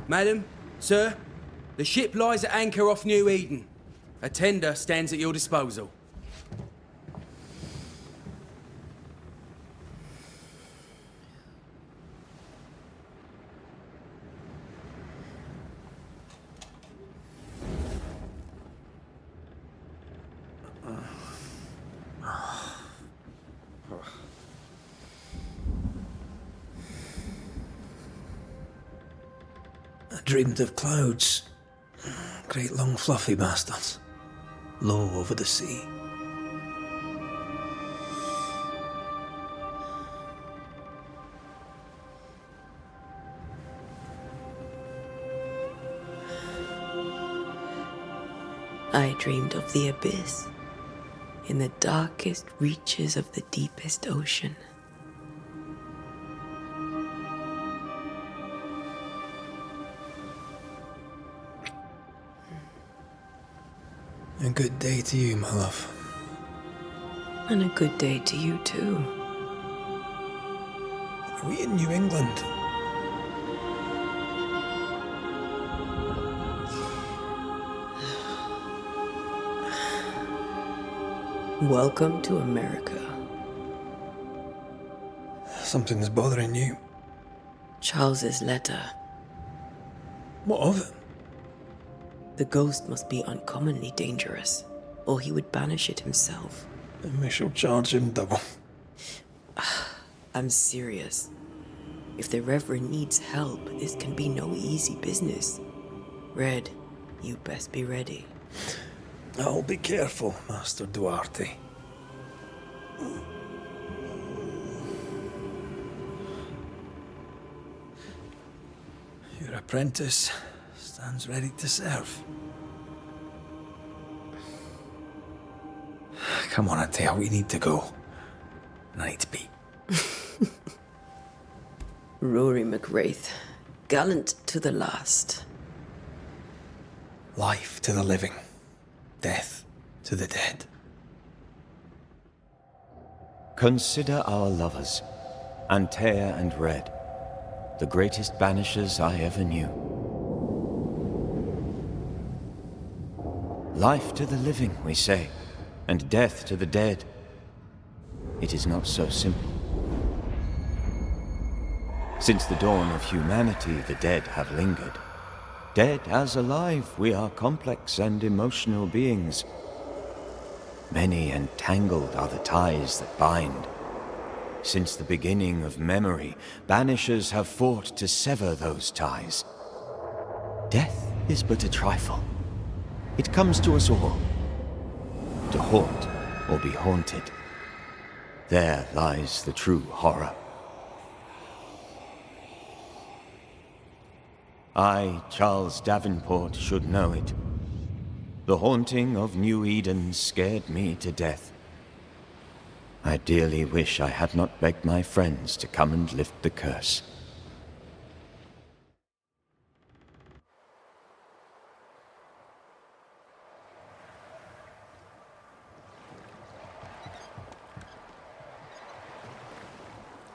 Madam, sir, the ship lies at anchor off New Eden. A tender stands at your disposal. I dreamed of clouds. Great long fluffy bastards. Low over the sea. I dreamed of the abyss, in the darkest reaches of the deepest ocean. A good day to you, my love. And a good day to you too. Are we in New England? Welcome to America. Something's bothering you. Charles's letter. What of it? The ghost must be uncommonly dangerous, or he would banish it himself. And we shall charge him double. I'm serious. If the Reverend needs help, this can be no easy business. Red, you best be ready. I'll be careful, Master Duarte. Your apprentice stands ready to serve. Come on, Atea, we need to go. And I need to be. Rory McWraith, gallant to the last. Life to the living, death to the dead. Consider our lovers, Antea and Red, the greatest banishers I ever knew. Life to the living, we say, and death to the dead. It is not so simple. Since the dawn of humanity, the dead have lingered. Dead as alive, we are complex and emotional beings. Many and tangled are the ties that bind. Since the beginning of memory, banishers have fought to sever those ties. Death is but a trifle. It comes to us all. To haunt or be haunted. There lies the true horror. I, Charles Davenport, should know it. The haunting of New Eden scared me to death. I dearly wish I had not begged my friends to come and lift the curse.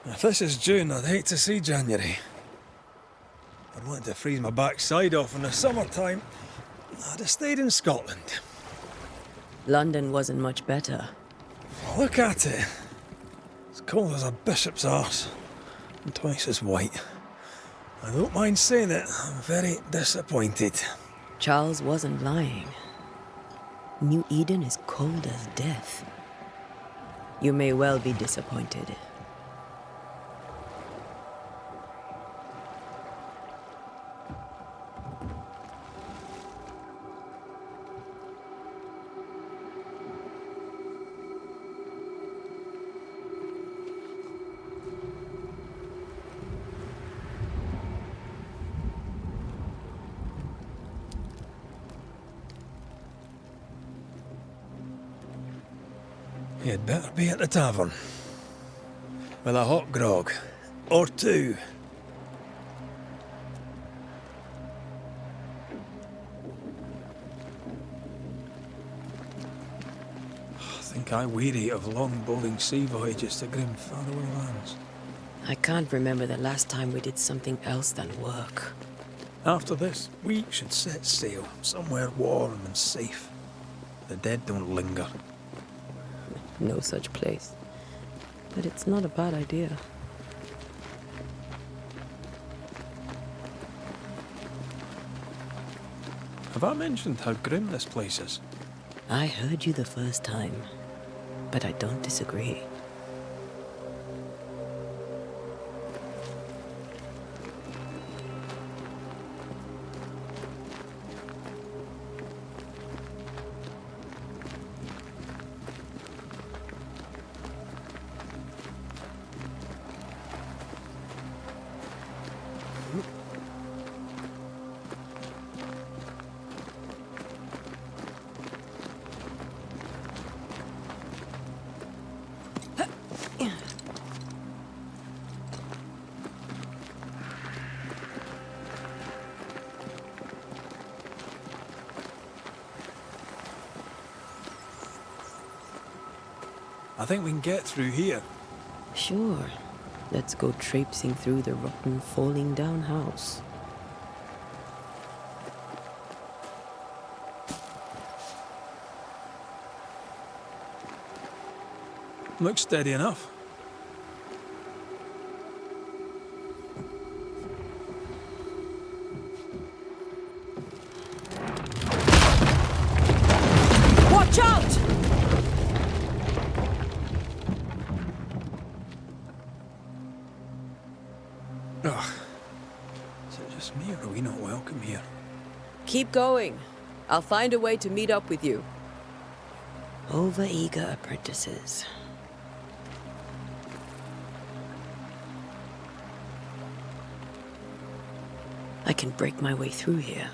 If this is June, I'd hate to see January. I'd want to freeze my backside off in the summertime. I'd have stayed in Scotland. London wasn't much better. Look at it. As cold as a bishop's arse. And twice as white. I don't mind saying it, I'm very disappointed. Charles wasn't lying. New Eden is cold as death. You may well be disappointed. You'd better be at the tavern. With a hot grog. Or two. I think I weary of long bowling sea voyages to grim faraway lands. I can't remember the last time we did something else than work. After this, we should set sail somewhere warm and safe. The dead don't linger. No such place. But it's not a bad idea. Have I mentioned how grim this place is? I heard you the first time, but I don't disagree. I think we can get through here. Sure. Let's go traipsing through the rotten, falling down house. Looks steady enough. Watch out! Ugh. Is it just me, or are we not welcome here? Keep going. I'll find a way to meet up with you. Over-eager apprentices. I can break my way through here.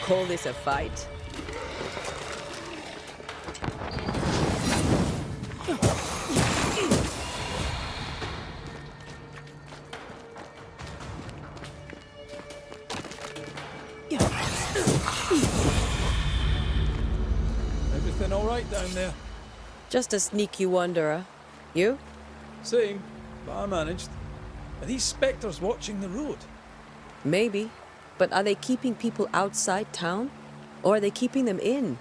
Call this a fight? Everything all right down there? Just a sneaky wanderer. You? Same, but I managed. Are these spectres watching the road? Maybe. But are they keeping people outside town? Or are they keeping them in?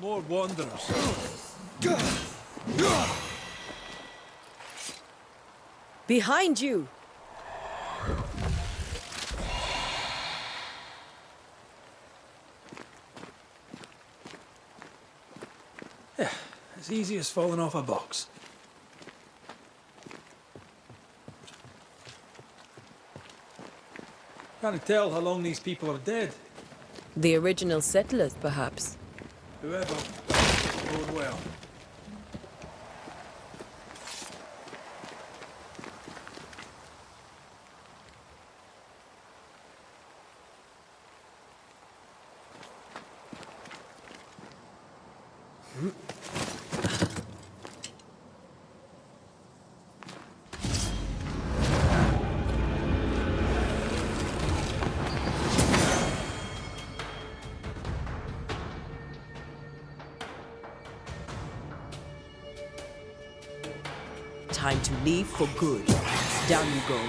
more wanderers. Behind you! As easy as falling off a box. Can't tell how long these people are dead. The original settlers, perhaps. Whoever, bode well. Time to leave for good. Down you go.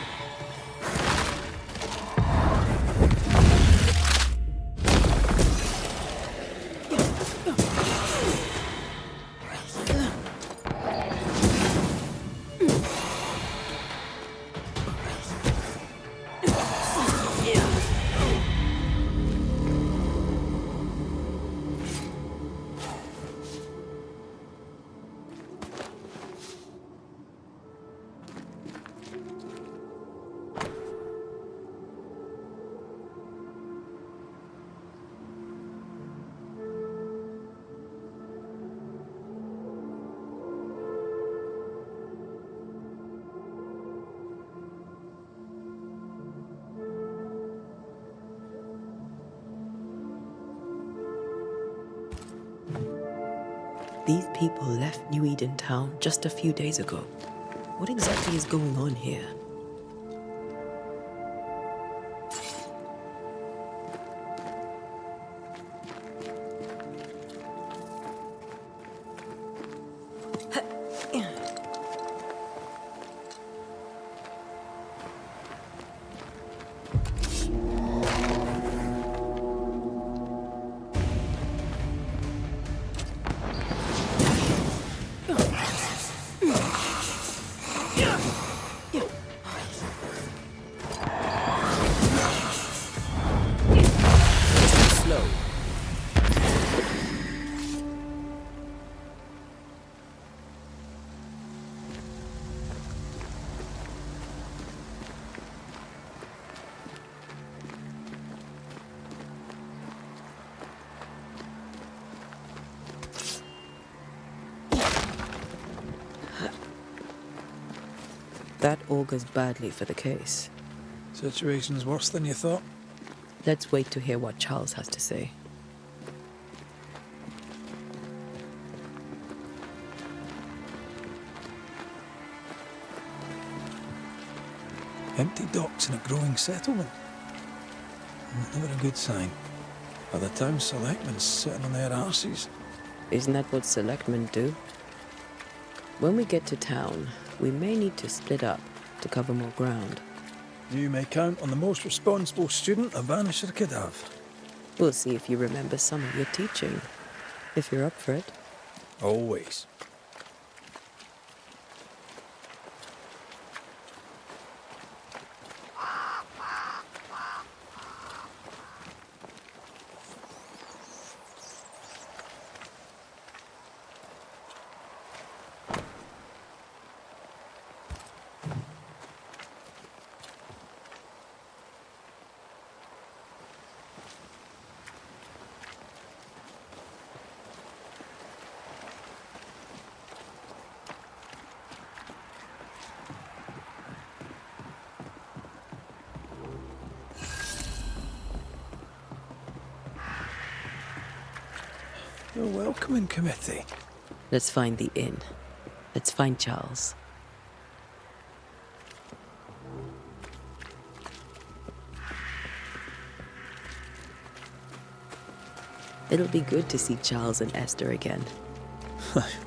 These people left New Eden Town just a few days ago. What exactly is going on here? That augurs badly for the case. Situation's worse than you thought. Let's wait to hear what Charles has to say. Empty docks in a growing settlement. Never a good sign. Are the town selectmen sitting on their arses? Isn't that what selectmen do? When we get to town, we may need to split up to cover more ground. You may count on the most responsible student a Banisher could have. We'll see if you remember some of your teaching, if you're up for it. Always. Your welcoming committee. Let's find the inn. Let's find Charles. It'll be good to see Charles and Esther again.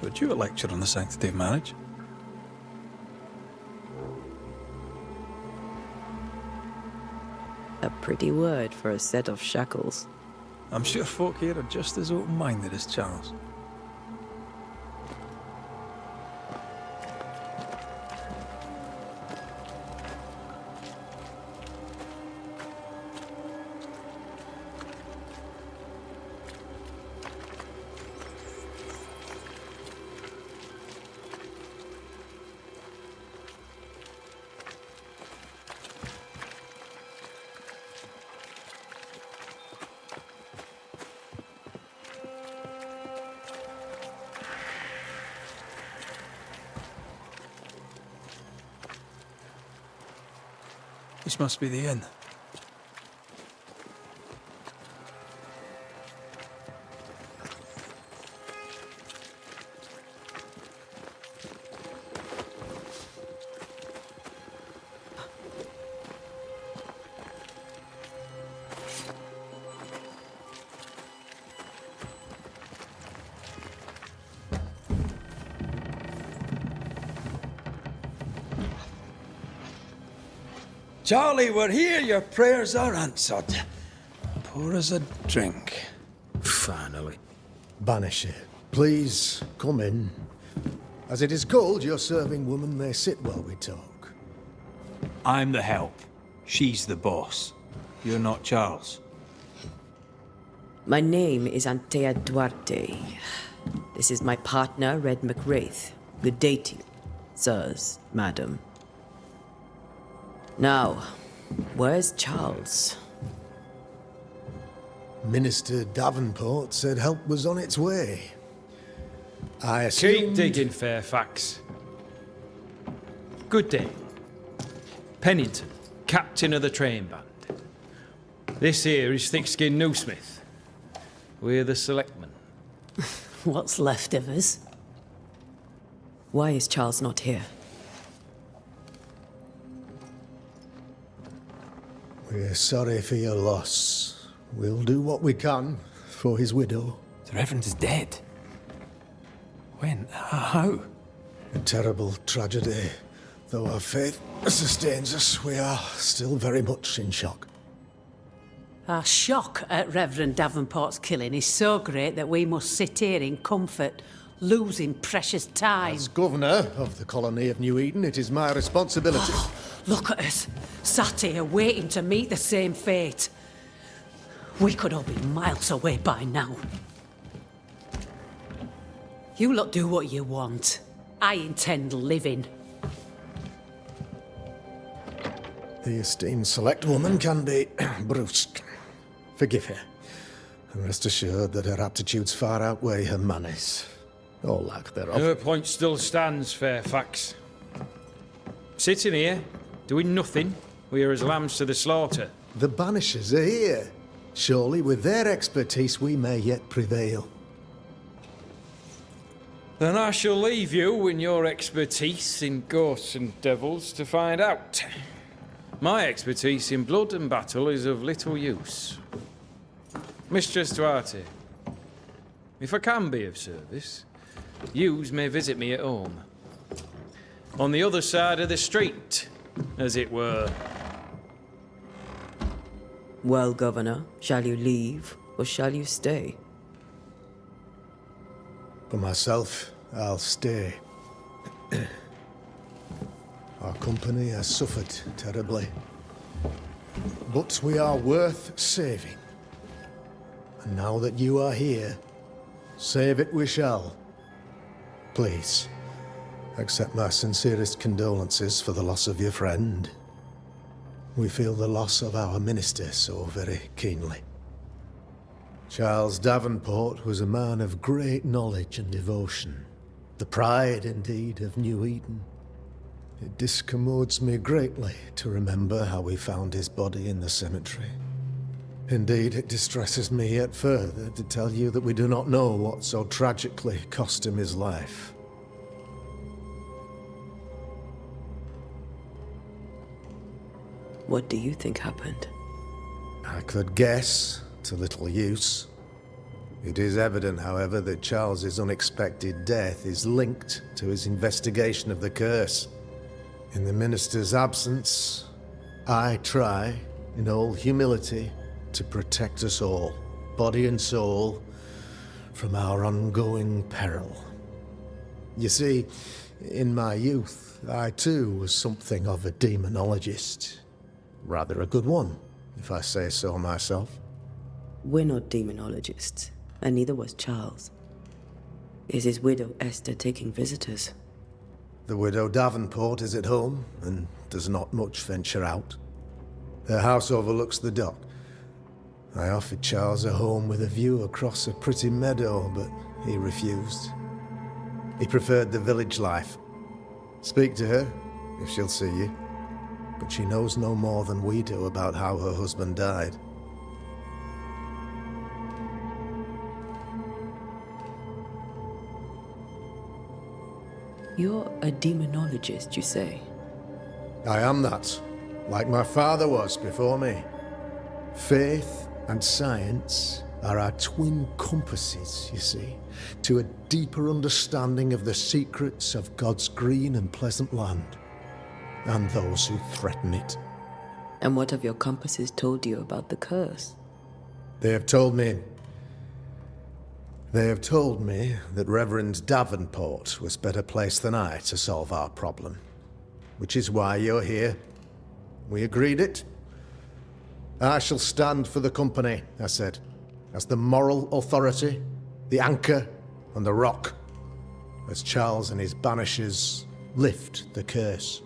Would you a lecture on the sanctity of marriage? A pretty word for a set of shackles. I'm sure folk here are just as open-minded as Charles. This must be the inn. Charlie, we're here. Your prayers are answered. Pour us a drink. Finally. Banisher, please come in. As it is cold, your serving woman may sit while we talk. I'm the help. She's the boss. You're not Charles. My name is Antea Duarte. This is my partner, Red McWraith. Good day to you, sirs, madam. Now, where's Charles? Minister Davenport said help was on its way. I assumed... Keep digging, Fairfax. Good day. Pennington, captain of the train band. This here is thick-skinned Newsmith. We're the selectmen. What's left of us? Why is Charles not here? We're sorry for your loss. We'll do what we can for his widow. The Reverend is dead. When? How? A terrible tragedy. Though our faith sustains us, we are still very much in shock. Our shock at Reverend Davenport's killing is so great that we must sit here in comfort, losing precious time. As governor of the colony of New Eden, it is my responsibility. Look at us, sat here waiting to meet the same fate. We could all be miles away by now. You lot do what you want. I intend living. The esteemed select woman can be brusque. Forgive her. And rest assured that her aptitudes far outweigh her manners. Or lack thereof. Her point still stands, Fairfax. Sitting here, doing nothing, we are as lambs to the slaughter. The Banishers are here. Surely with their expertise we may yet prevail. Then I shall leave you and your expertise in ghosts and devils to find out. My expertise in blood and battle is of little use. Mistress Duarte, if I can be of service, yous may visit me at home. On the other side of the street, as it were. Well, Governor, shall you leave or shall you stay? For myself, I'll stay. Our company has suffered terribly. But we are worth saving. And now that you are here, save it we shall. Please, accept my sincerest condolences for the loss of your friend. We feel the loss of our minister so very keenly. Charles Davenport was a man of great knowledge and devotion. The pride, indeed, of New Eden. It discommodes me greatly to remember how we found his body in the cemetery. Indeed, it distresses me yet further to tell you that we do not know what so tragically cost him his life. What do you think happened? I could guess, to little use. It is evident, however, that Charles's unexpected death is linked to his investigation of the curse. In the minister's absence, I try, in all humility, to protect us all. body and soul, from our ongoing peril. You see, in my youth, I too was something of a demonologist. Rather a good one, if I say so myself. We're not demonologists, and neither was Charles. Is his widow Esther taking visitors? The widow Davenport is at home, and does not much venture out. Her house overlooks the dock. I offered Charles a home with a view across a pretty meadow, but he refused. He preferred the village life. Speak to her, if she'll see you. But she knows no more than we do about how her husband died. You're a demonologist, you say? I am that, like my father was before me. Faith and science are our twin compasses, you see, to a deeper understanding of the secrets of God's green and pleasant land, and those who threaten it. And what have your compasses told you about the curse? They have told me that Reverend Davenport was better placed than I to solve our problem. Which is why you're here. We agreed it. I shall stand for the company, I said, as the moral authority, the anchor, and the rock, as Charles and his Banishers lift the curse.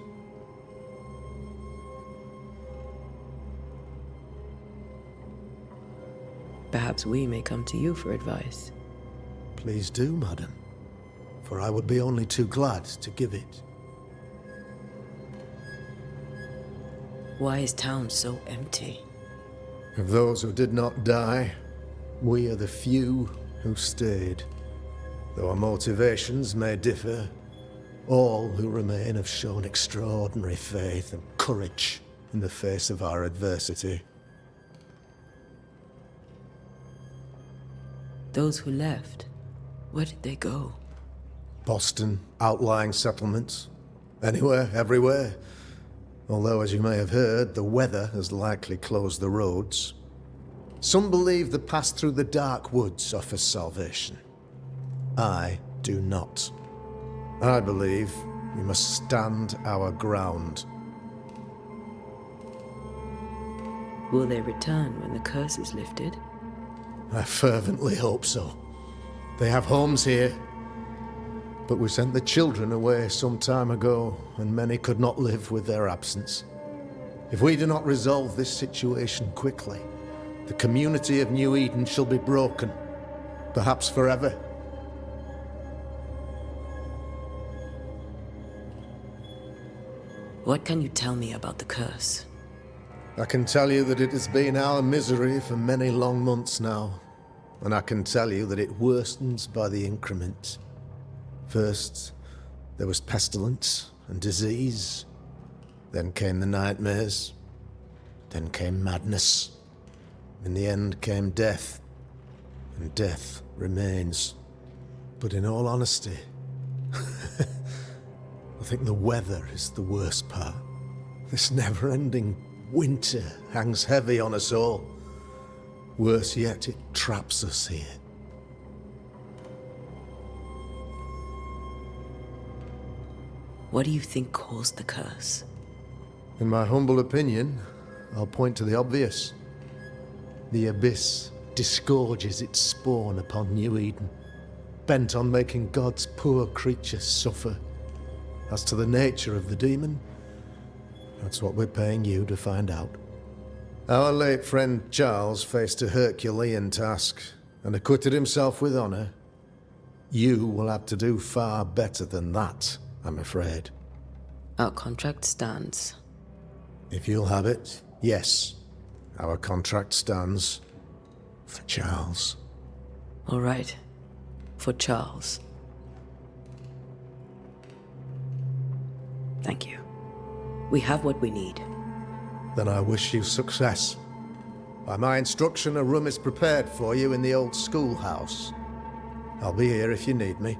Perhaps we may come to you for advice. Please do, madam, for I would be only too glad to give it. Why is town so empty? Of those who did not die, we are the few who stayed. Though our motivations may differ, all who remain have shown extraordinary faith and courage in the face of our adversity. Those who left, where did they go? Boston, outlying settlements. Anywhere, everywhere. Although, as you may have heard, the weather has likely closed the roads. Some believe the path through the dark woods offers salvation. I do not. I believe we must stand our ground. Will they return when the curse is lifted? I fervently hope so. They have homes here. But we sent the children away some time ago, and many could not live with their absence. If we do not resolve this situation quickly, the community of New Eden shall be broken, perhaps forever. What can you tell me about the curse? I can tell you that it has been our misery for many long months now, and I can tell you that it worstens by the increment. First, there was pestilence and disease. Then came the nightmares. Then came madness. In the end came death. And death remains. But in all honesty, I think the weather is the worst part. This never-ending winter hangs heavy on us all. Worse yet, it traps us here. What do you think caused the curse? In my humble opinion, I'll point to the obvious. The abyss disgorges its spawn upon New Eden, bent on making God's poor creatures suffer. As to the nature of the demon, that's what we're paying you to find out. Our late friend Charles faced a Herculean task and acquitted himself with honor. You will have to do far better than that, I'm afraid. Our contract stands. If you'll have it, yes. Our contract stands for Charles. All right. For Charles. Thank you. We have what we need. Then I wish you success. By my instruction, a room is prepared for you in the old schoolhouse. I'll be here if you need me.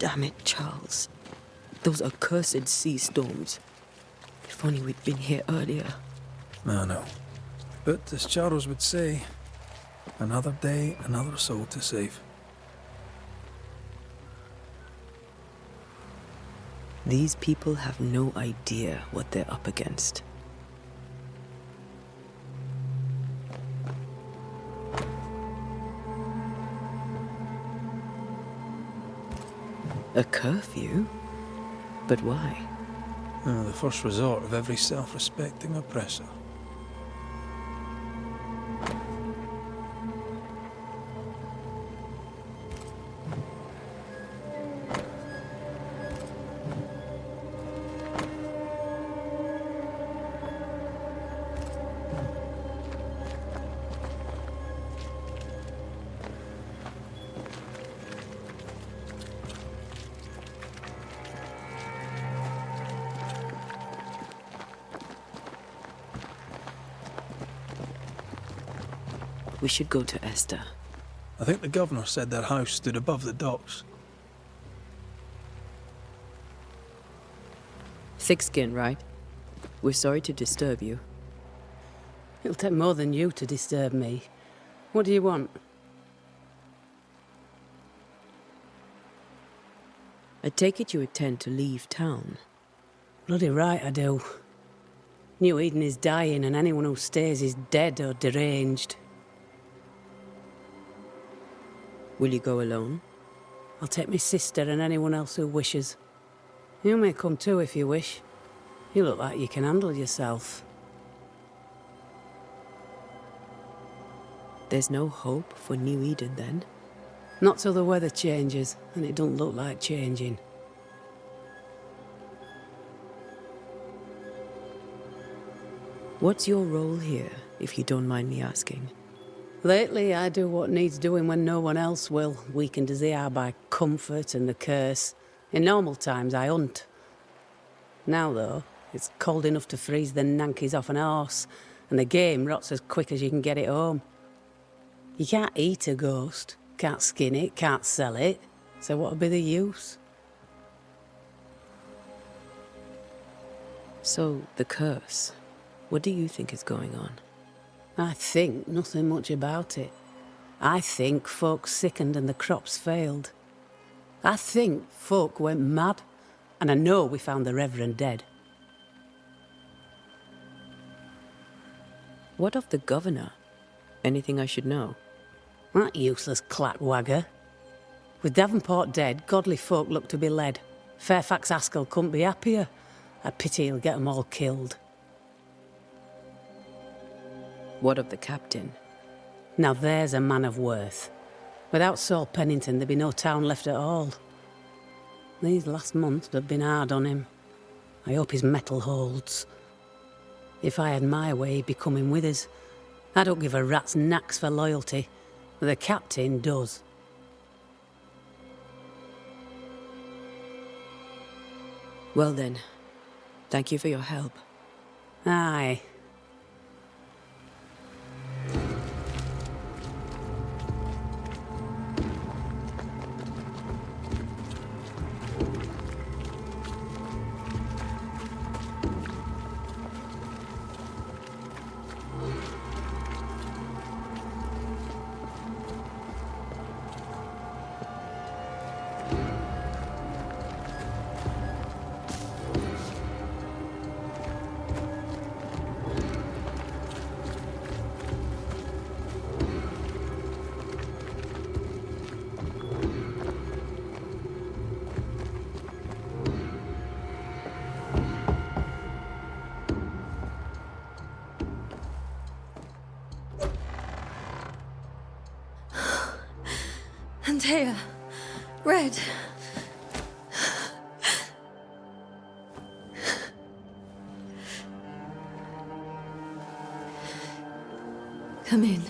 Damn it, Charles. Those accursed sea storms. If only we'd been here earlier. I know. But as Charles would say, another day, another soul to save. These people have no idea what they're up against. A curfew? But why? The first resort of every self-respecting oppressor. We should go to Esther. I think the governor said their house stood above the docks. Thick skin, right? We're sorry to disturb you. It'll take more than you to disturb me. What do you want? I take it you intend to leave town. Bloody right I do. New Eden is dying and anyone who stays is dead or deranged. Will you go alone? I'll take my sister and anyone else who wishes. You may come too if you wish. You look like you can handle yourself. There's no hope for New Eden then? Not till the weather changes, and it don't look like changing. What's your role here, if you don't mind me asking? Lately, I do what needs doing when no one else will, weakened as they are by comfort and the curse. In normal times, I hunt. Now, though, it's cold enough to freeze the nankies off an horse, and the game rots as quick as you can get it home. You can't eat a ghost, can't skin it, can't sell it, so what would be the use? So, the curse. What do you think is going on? I think nothing much about it. I think folk sickened and the crops failed. I think folk went mad, and I know we found the Reverend dead. What of the governor? Anything I should know? That useless clackwagger. With Davenport dead, godly folk look to be led. Fairfax Askell couldn't be happier. I pity he'll get 'em all killed. What of the captain? Now there's a man of worth. Without Saul Pennington, there'd be no town left at all. These last months have been hard on him. I hope his mettle holds. If I had my way, he'd be coming with us. I don't give a rat's knacks for loyalty, but the captain does. Well then, thank you for your help. Aye. Antea, Red. Come in.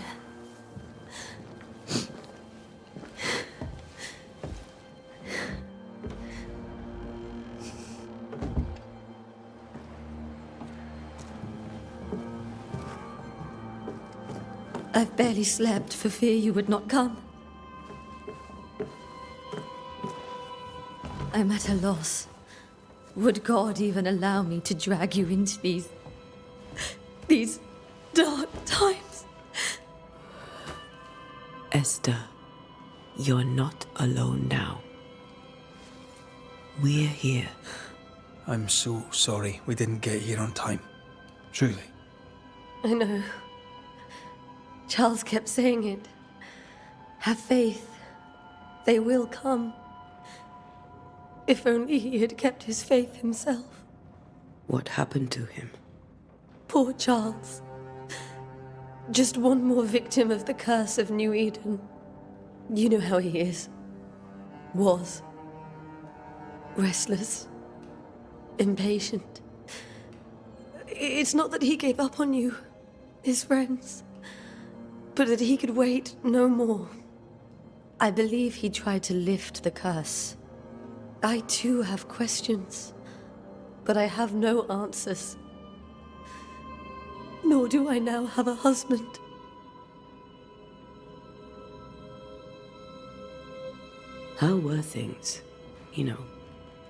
I've barely slept for fear you would not come. I'm at a loss. Would God even allow me to drag you into these dark times? Esther, you're not alone now. We're here. I'm so sorry we didn't get here on time. Truly. I know. Charles kept saying it. Have faith. They will come. If only he had kept his faith himself. What happened to him? Poor Charles. Just one more victim of the curse of New Eden. You know how he is. Was. Restless. Impatient. It's not that he gave up on you, his friends, but that he could wait no more. I believe he tried to lift the curse. I too have questions, but I have no answers. Nor do I now have a husband. How were things,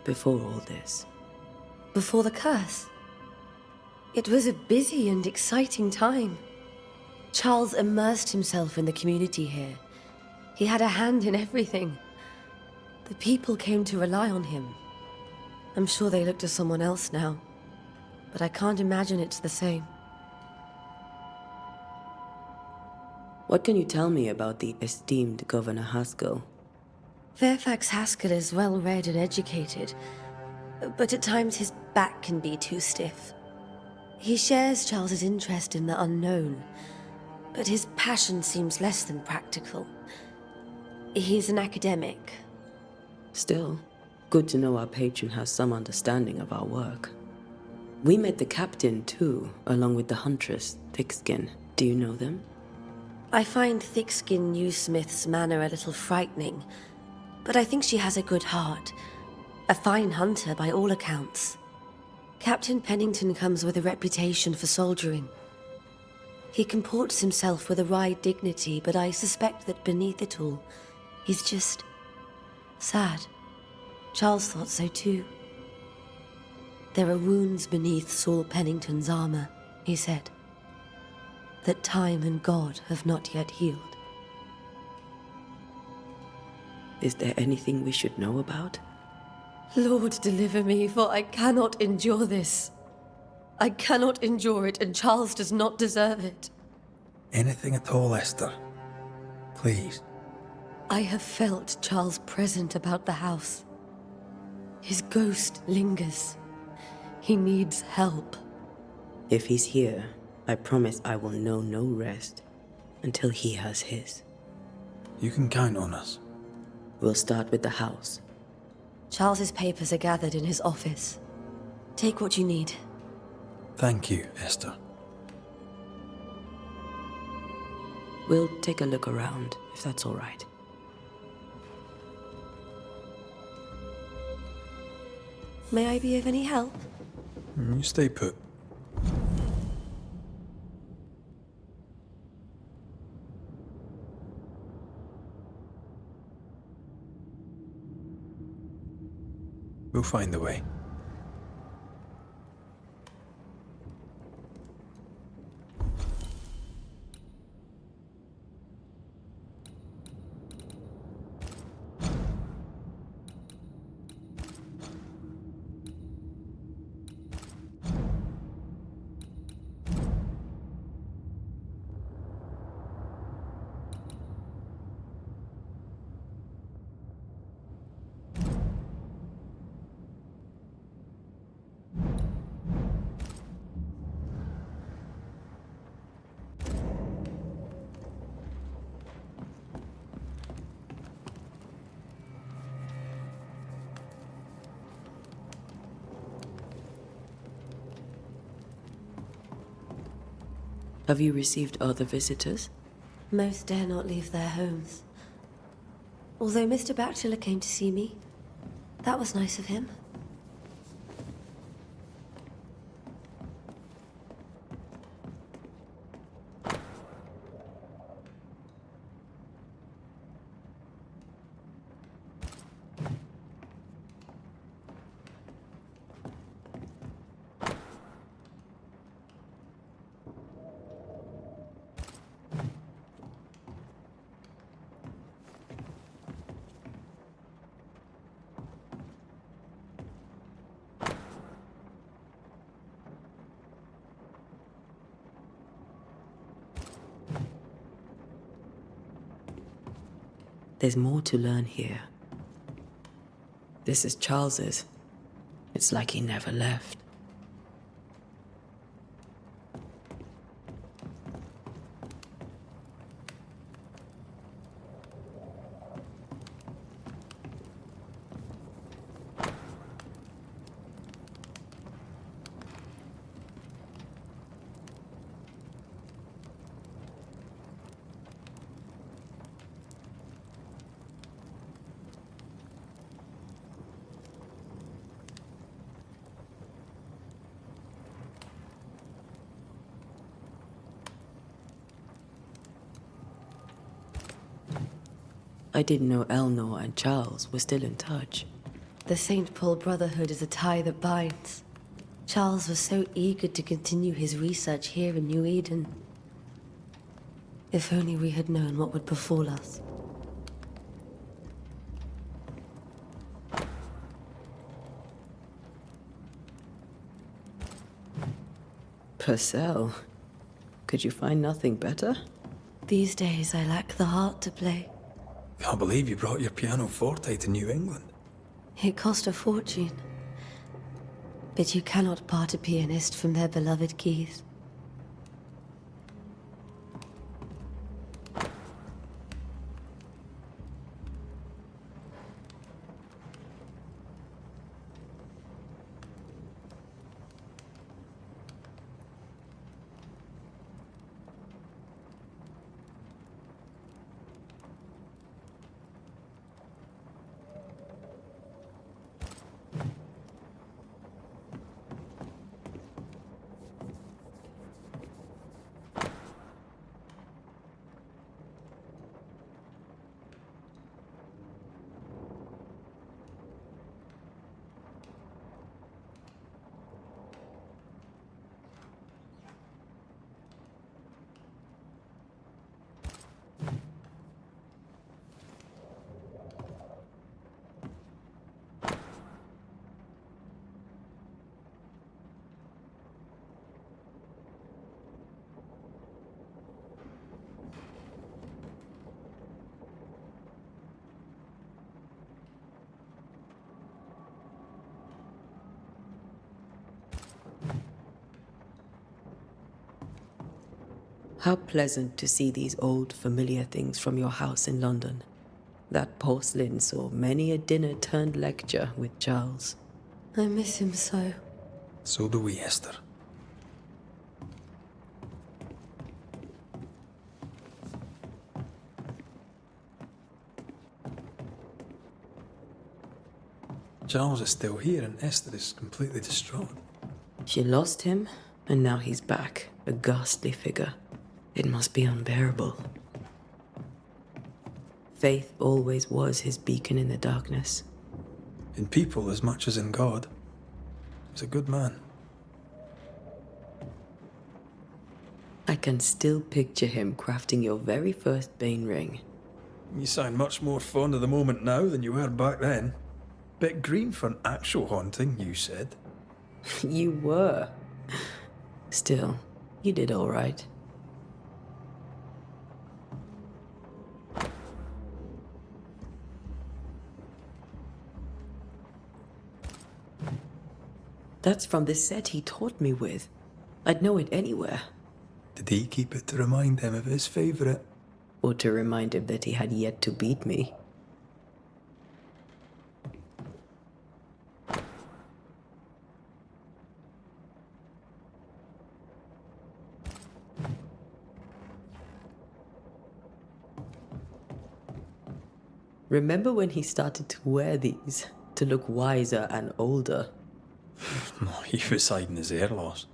before all this? Before the curse? It was a busy and exciting time. Charles immersed himself in the community here. He had a hand in everything. The people came to rely on him. I'm sure they look to someone else now, but I can't imagine it's the same. What can you tell me about the esteemed Governor Haskell? Fairfax Haskell is well read and educated, but at times his back can be too stiff. He shares Charles's interest in the unknown, but his passion seems less than practical. He's an academic. Still, good to know our patron has some understanding of our work. We met the captain too, along with the huntress, Thickskin. Do you know them? I find Thickskin Newsmith's manner a little frightening, but I think she has a good heart. A fine hunter by all accounts. Captain Pennington comes with a reputation for soldiering. He comports himself with a wry dignity, but I suspect that beneath it all, he's just sad. Charles thought so too. There are wounds beneath Saul Pennington's armor, he said, that time and God have not yet healed. Is there anything we should know about? Lord, deliver me, for I cannot endure this. I cannot endure it, and Charles does not deserve it. Anything at all, Esther. Please. I have felt Charles present about the house. His ghost lingers. He needs help. If he's here, I promise I will know no rest until he has his. You can count on us. We'll start with the house. Charles's papers are gathered in his office. Take what you need. Thank you, Esther. We'll take a look around, if that's all right. May I be of any help? You stay put. We'll find a way. Have you received other visitors? Most dare not leave their homes. Although Mr. Bachelor came to see me. That was nice of him. There's more to learn here. This is Charles's. It's like he never left. I didn't know Elnor and Charles were still in touch. The St. Paul Brotherhood is a tie that binds. Charles was so eager to continue his research here in New Eden. If only we had known what would befall us. Purcell? Could you find nothing better? These days, I lack the heart to play. Can't believe you brought your pianoforte to New England. It cost a fortune. But you cannot part a pianist from their beloved keys. How pleasant to see these old, familiar things from your house in London. That porcelain saw many a dinner-turned-lecture with Charles. I miss him so. So do we, Esther. Charles is still here and Esther is completely distraught. She lost him, and now he's back, a ghastly figure. It must be unbearable. Faith always was his beacon in the darkness. In people as much as in God. He's a good man. I can still picture him crafting your very first Bane ring. You sound much more fond of the moment now than you were back then. Bit green for an actual haunting, you said. You were. Still, you did all right. That's from the set he taught me with. I'd know it anywhere. Did he keep it to remind him of his favourite? Or to remind him that he had yet to beat me. Remember when he started to wear these to look wiser and older? No, he was hiding his hair loss.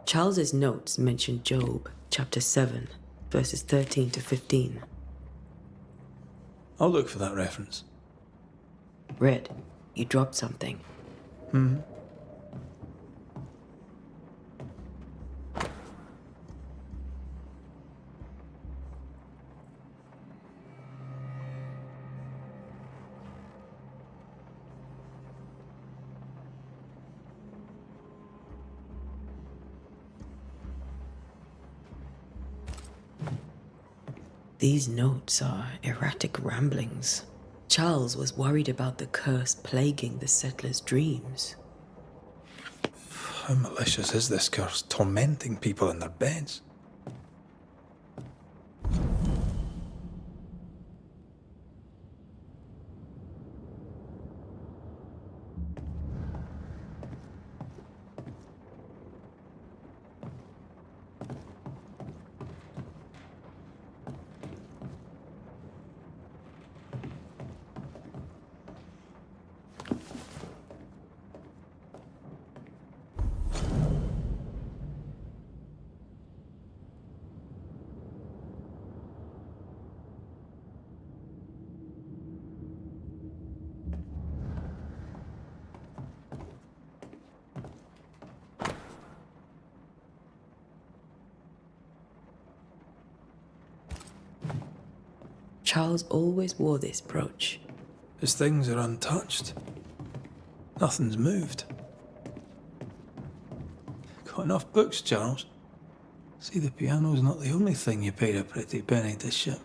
Charles's notes mention Job, chapter 7, verses 13 to 15. I'll look for that reference. Red, you dropped something. These notes are erratic ramblings. Charles was worried about the curse plaguing the settlers' dreams. How malicious is this curse, tormenting people in their beds? Charles always wore this brooch. His things are untouched. Nothing's moved. Got enough books, Charles? See, the piano's not the only thing you paid a pretty penny to ship.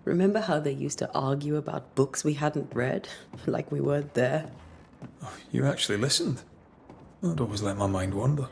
Remember how they used to argue about books we hadn't read? Like we weren't there? Oh, you actually listened. I'd always let my mind wander.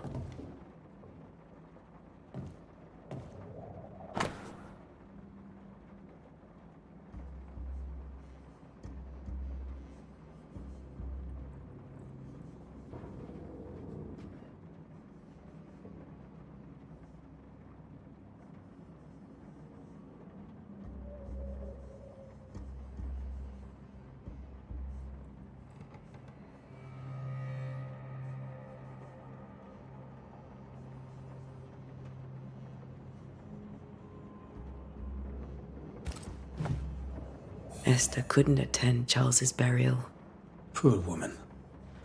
Esther couldn't attend Charles's burial. Poor woman.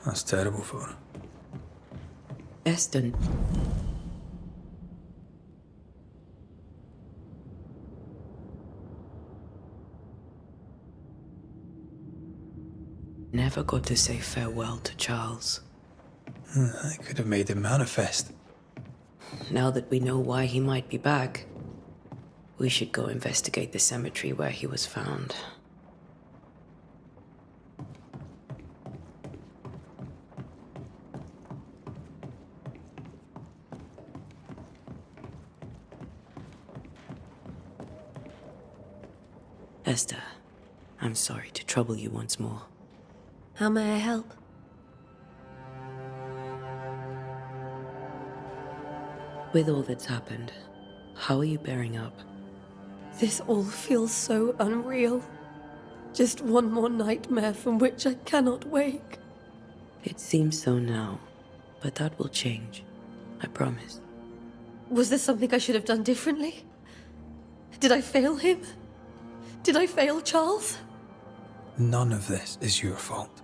That's terrible for her. Esther never got to say farewell to Charles. I could have made him manifest. Now that we know why he might be back, we should go investigate the cemetery where he was found. Esther, I'm sorry to trouble you once more. How may I help? With all that's happened, how are you bearing up? This all feels so unreal. Just one more nightmare from which I cannot wake. It seems so now, but that will change. I promise. Was there something I should have done differently? Did I fail him? Did I fail Charles? None of this is your fault.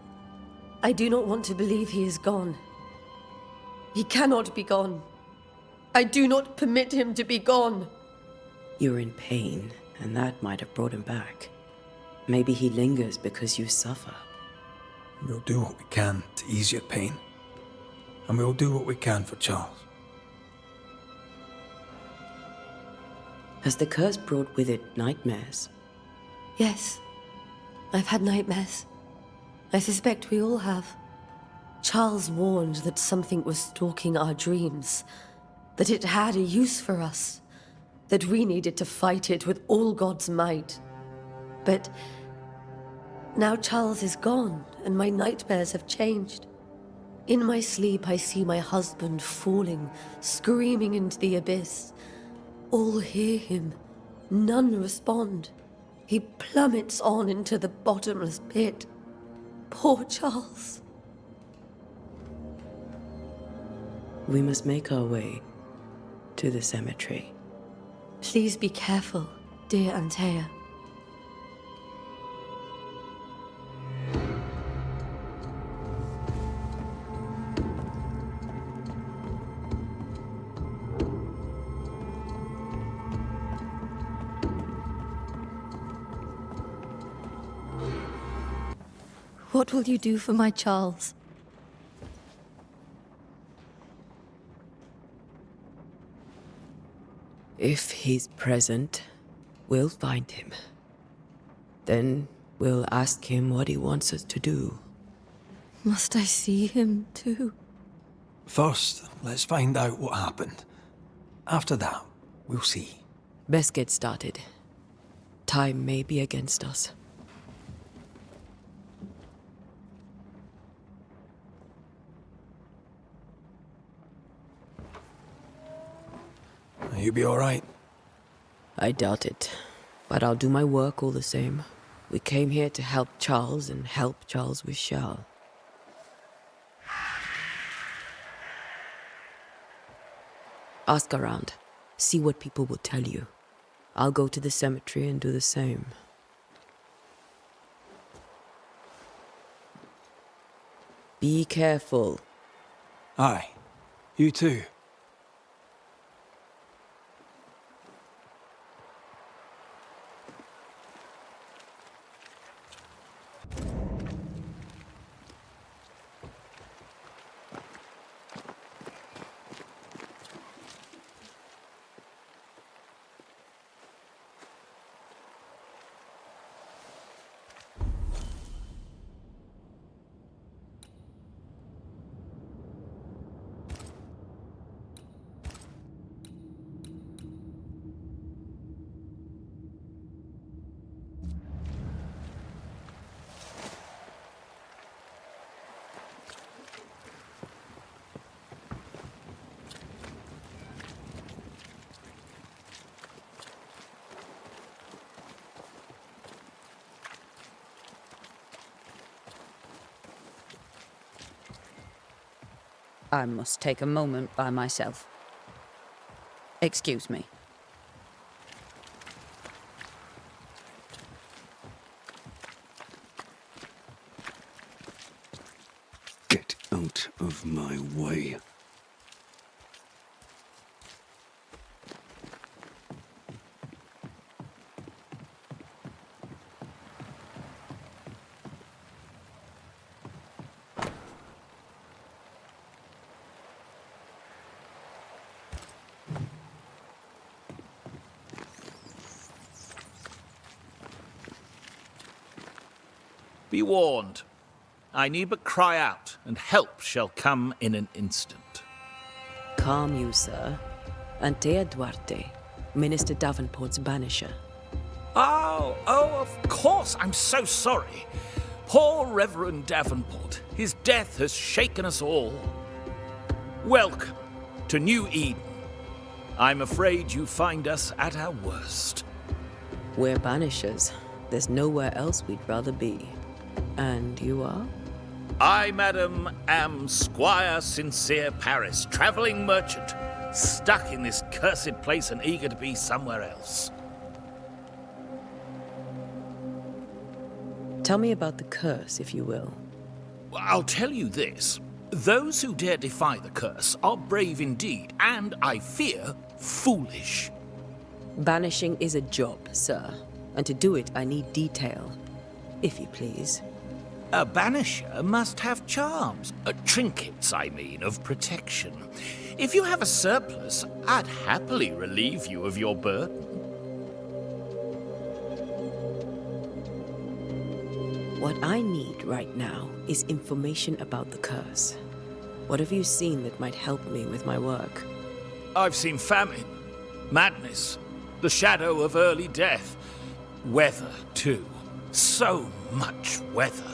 I do not want to believe he is gone. He cannot be gone. I do not permit him to be gone. You're in pain, and that might have brought him back. Maybe he lingers because you suffer. We'll do what we can to ease your pain. And we'll do what we can for Charles. Has the curse brought with it nightmares? Yes, I've had nightmares. I suspect we all have. Charles warned that something was stalking our dreams. that it had a use for us, that we needed to fight it with all God's might. But now Charles is gone, and my nightmares have changed. In my sleep, I see my husband falling, screaming into the abyss. All hear him. None respond. He plummets on into the bottomless pit. Poor Charles. We must make our way to the cemetery. Please be careful, dear Antea. What will you do for my Charles? If he's present, we'll find him. Then we'll ask him what he wants us to do. Must I see him too? First, let's find out what happened. After that, we'll see. Best get started. Time may be against us. You be all right? I doubt it, but I'll do my work all the same. We came here to help Charles, and help Charles we shall. Ask around. See what people will tell you. I'll go to the cemetery and do the same. Be careful. Aye. You too. I must take a moment by myself. Excuse me. Get out of my way. Be warned. I need but cry out, and help shall come in an instant. Calm you, sir. Antea Duarte, Minister Davenport's banisher. Oh, of course. I'm so sorry. Poor Reverend Davenport. His death has shaken us all. Welcome to New Eden. I'm afraid you find us at our worst. We're banishers. There's nowhere else we'd rather be. And you are? I, madam, am Squire Sincere Paris, travelling merchant, stuck in this cursed place and eager to be somewhere else. Tell me about the curse, if you will. I'll tell you this. Those who dare defy the curse are brave indeed, and, I fear, foolish. Banishing is a job, sir. And to do it, I need detail. If you please. A banisher must have charms. Trinkets, I mean, of protection. If you have a surplus, I'd happily relieve you of your burden. What I need right now is information about the curse. What have you seen that might help me with my work? I've seen famine, madness, the shadow of early death. Weather, too. So much weather.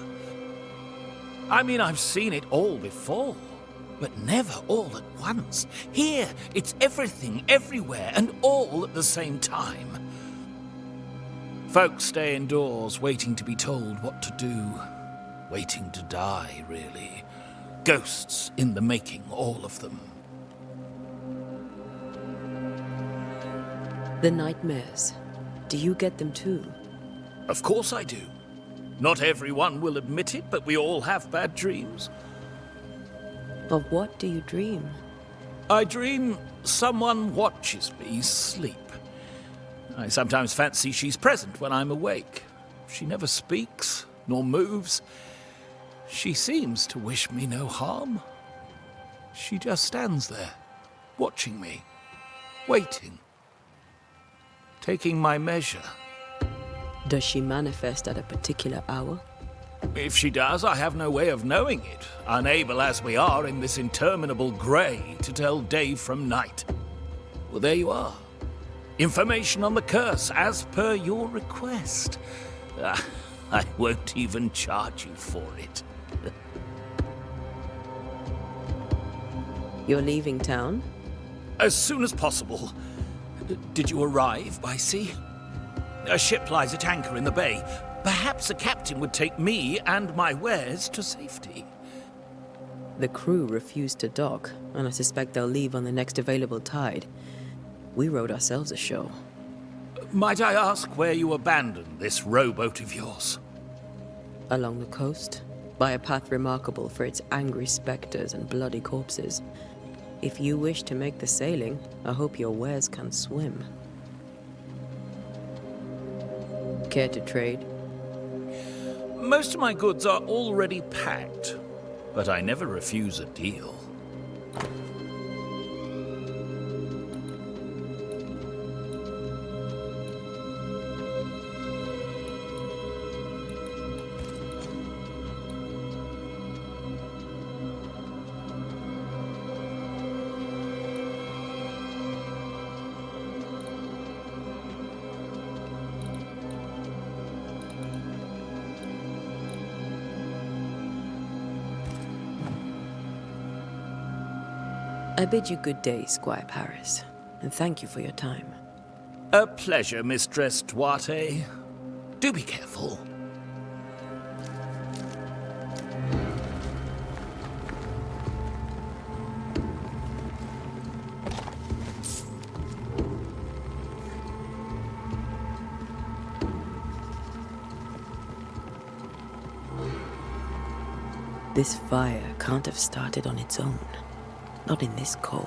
I mean, I've seen it all before, but never all at once. Here, it's everything, everywhere, and all at the same time. Folks stay indoors, waiting to be told what to do. Waiting to die, really. Ghosts in the making, all of them. The nightmares. Do you get them too? Of course I do. Not everyone will admit it, but we all have bad dreams. Of what do you dream? I dream someone watches me sleep. I sometimes fancy she's present when I'm awake. She never speaks, nor moves. She seems to wish me no harm. She just stands there, watching me, waiting, taking my measure. Does she manifest at a particular hour? If she does, I have no way of knowing it, unable as we are in this interminable grey to tell day from night. Well, there you are. Information on the curse, as per your request. I won't even charge you for it. You're leaving town? As soon as possible. Did you arrive by sea? A ship lies at anchor in the bay. Perhaps a captain would take me and my wares to safety. The crew refused to dock, and I suspect they'll leave on the next available tide. We rode ourselves ashore. Might I ask where you abandoned this rowboat of yours? Along the coast, by a path remarkable for its angry specters and bloody corpses. If you wish to make the sailing, I hope your wares can swim. Care to trade? Most of my goods are already packed, but I never refuse a deal. I bid you good day, Squire Paris, and thank you for your time. A pleasure, Mistress Duarte. Do be careful. This fire can't have started on its own. Not in this cold.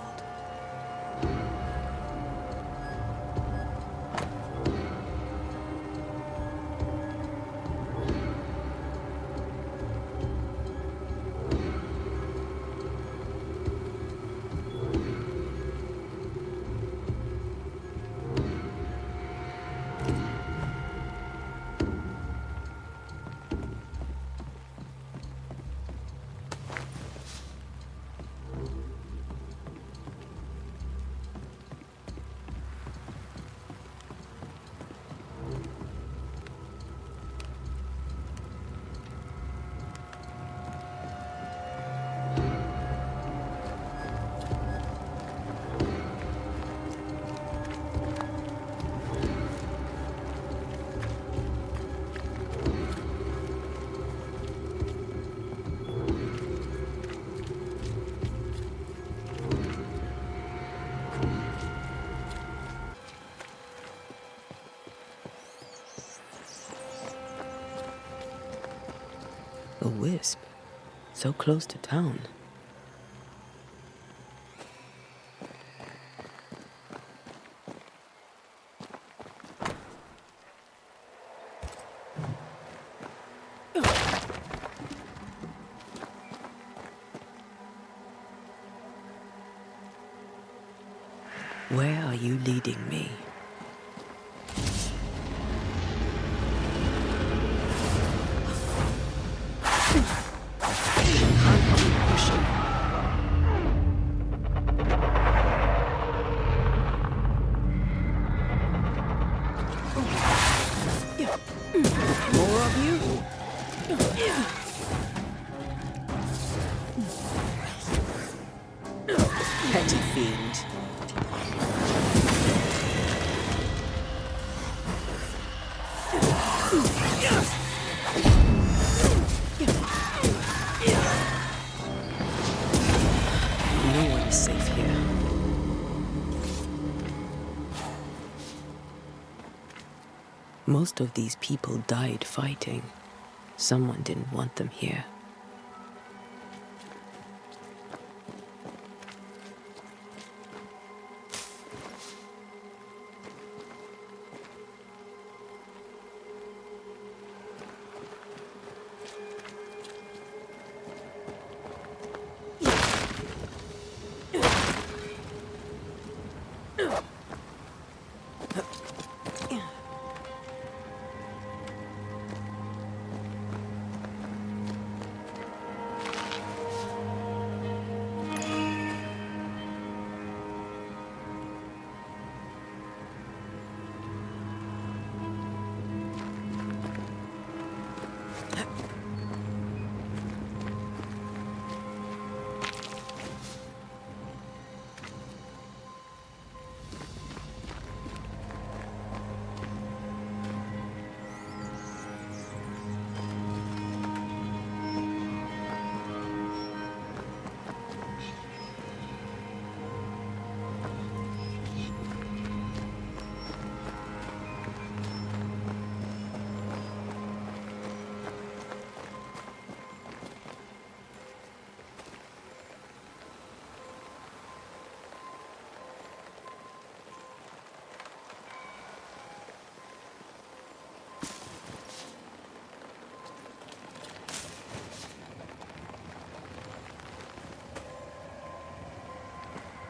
A wisp, so close to town. Where are you leading me? petty fiend. No one is safe here. Most of these people died fighting. Someone didn't want them here.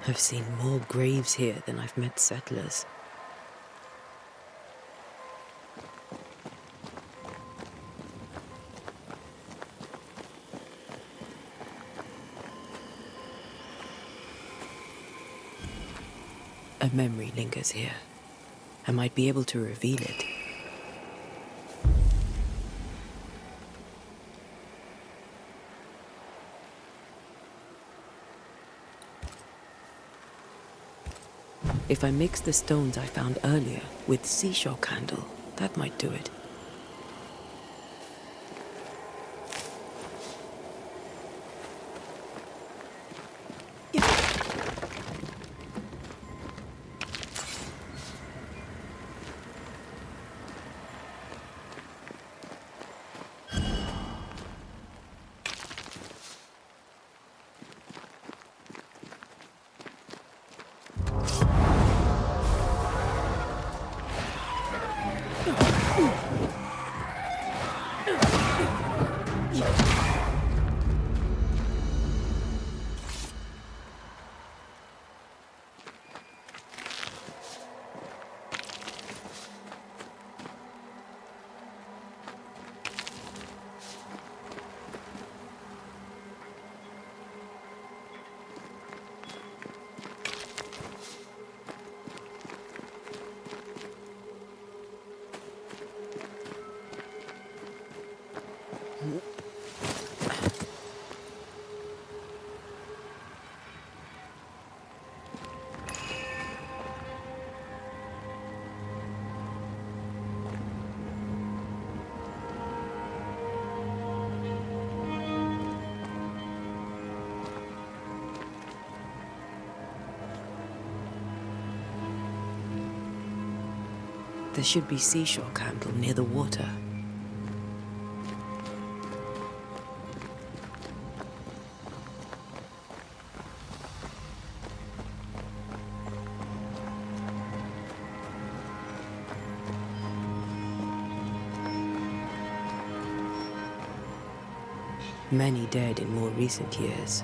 I've seen more graves here than I've met settlers. A memory lingers here. I might be able to reveal it. If I mix the stones I found earlier with seashore candle, that might do it. There should be seashore candle near the water. Many dead in more recent years.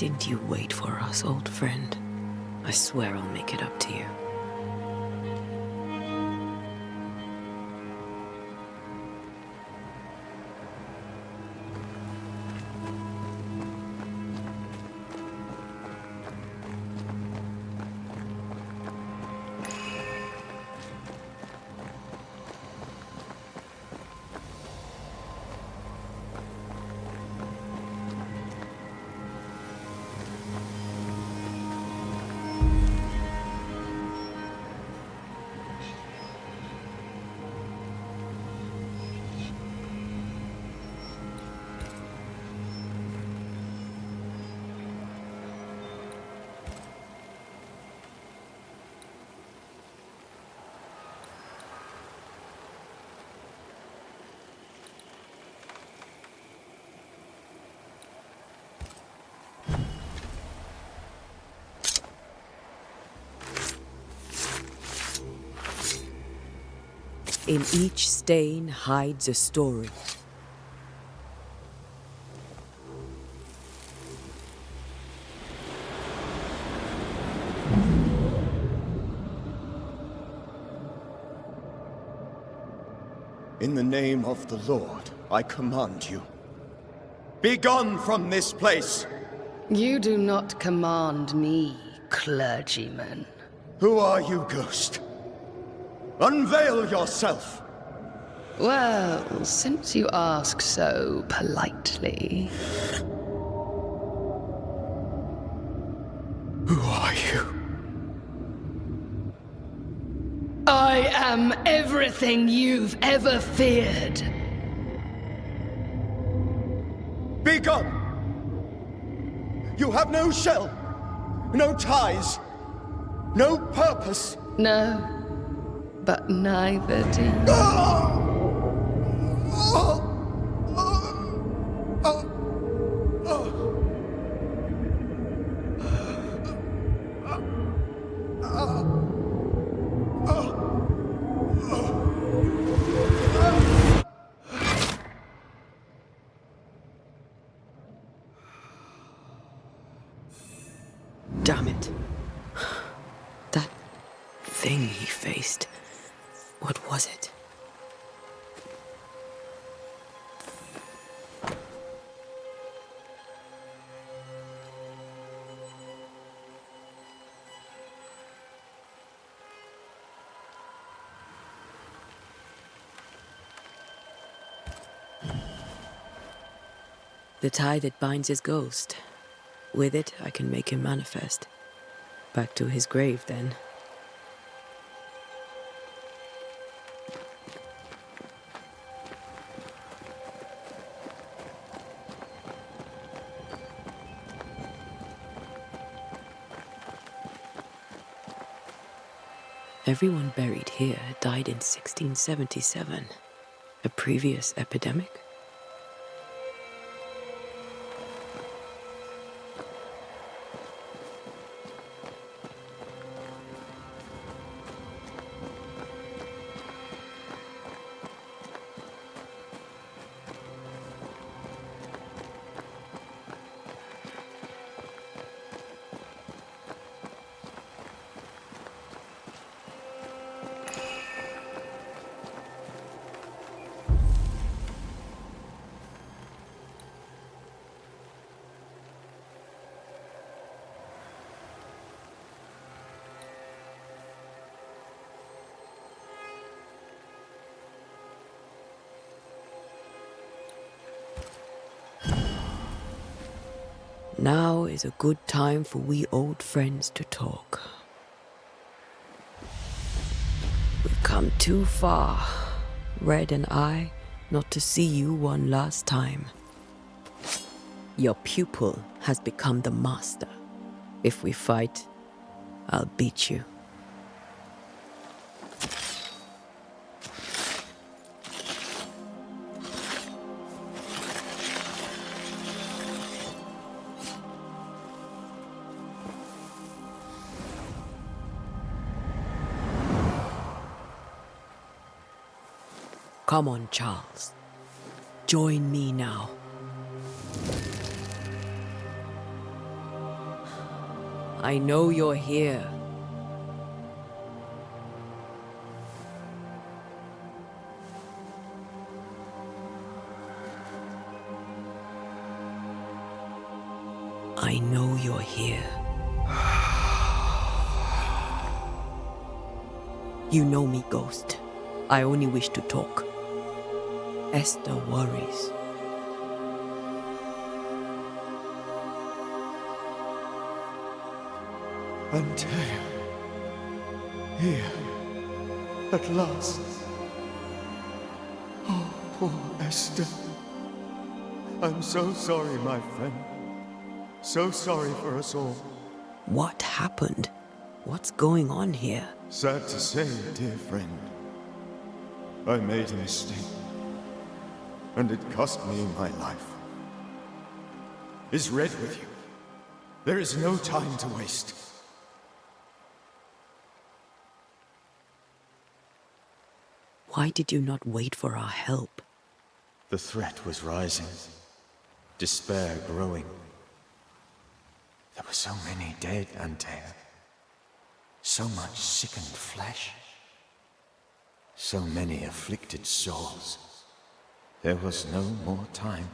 didn't you wait for us, old friend? I swear I'll make it up to you. In each stain hides a story. In the name of the Lord, I command you. Be gone from this place! You do not command me, clergyman. Who are you, ghost? Unveil yourself! Well, since you ask so politely... Who are you? I am everything you've ever feared. Be gone! You have no shell, no ties, no purpose. No, but neither do you. Damn it. That thing he faced. What was it? The tie that binds his ghost. With it, I can make him manifest. Back to his grave, then. Everyone buried here died in 1677. A previous epidemic? Now is a good time for we old friends to talk. We've come too far, Red and I, not to see you one last time. Your pupil has become the master. If we fight, I'll beat you. Come on, Charles. Join me now. I know you're here. I know you're here. You know me, Ghost. I only wish to talk. Esther worries. Antea. Here. At last. Oh, poor Esther. I'm so sorry, my friend. So sorry for us all. What happened? What's going on here? Sad to say, dear friend. I made a mistake. And it cost me my life. Is Red with you? There is no time to waste. Why did you not wait for our help? The threat was rising. Despair growing. There were so many dead, Antea. So much sickened flesh. So many afflicted souls. There was no more time.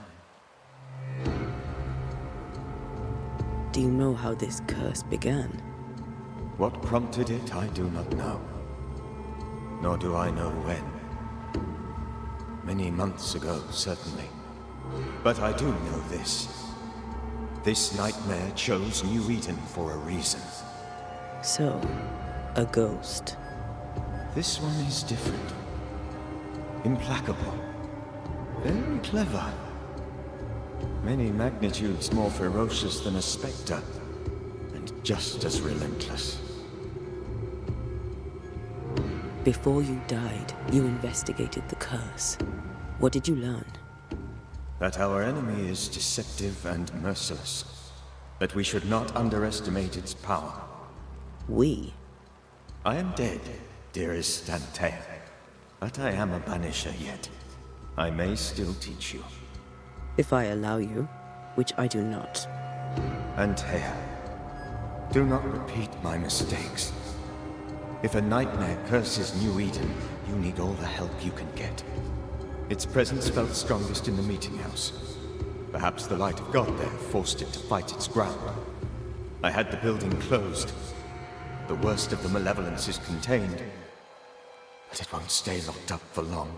Do you know how this curse began? What prompted it, I do not know. Nor do I know when. Many months ago, certainly. But I do know this. This nightmare chose New Eden for a reason. So, a ghost. This one is different. Implacable. Very clever. Many magnitudes more ferocious than a spectre. And just as relentless. Before you died, you investigated the curse. What did you learn? That our enemy is deceptive and merciless. That we should not underestimate its power. We? I am dead, dearest Antea. But I am a Banisher yet. I may still teach you. If I allow you, which I do not. Antea, do not repeat my mistakes. If a nightmare curses New Eden, you need all the help you can get. Its presence felt strongest in the meeting house. Perhaps the light of God there forced it to fight its ground. I had the building closed. The worst of the malevolence is contained, but it won't stay locked up for long.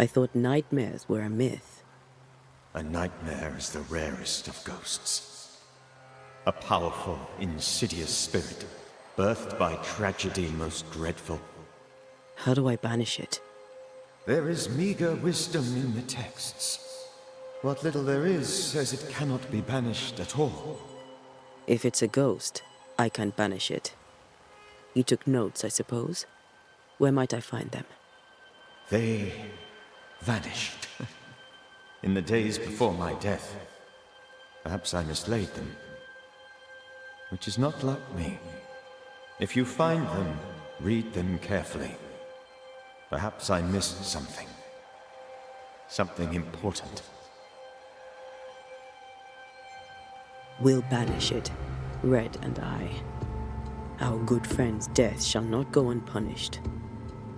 I thought nightmares were a myth. A nightmare is the rarest of ghosts. A powerful, insidious spirit, birthed by tragedy most dreadful. How do I banish it? There is meager wisdom in the texts. What little there is says it cannot be banished at all. If it's a ghost, I can't banish it. You took notes, I suppose? Where might I find them? They vanished. In the days before my death. Perhaps I mislaid them. Which is not like me. If you find them, read them carefully. Perhaps I missed something. Something important. We'll banish it, Red and I. Our good friend's death shall not go unpunished.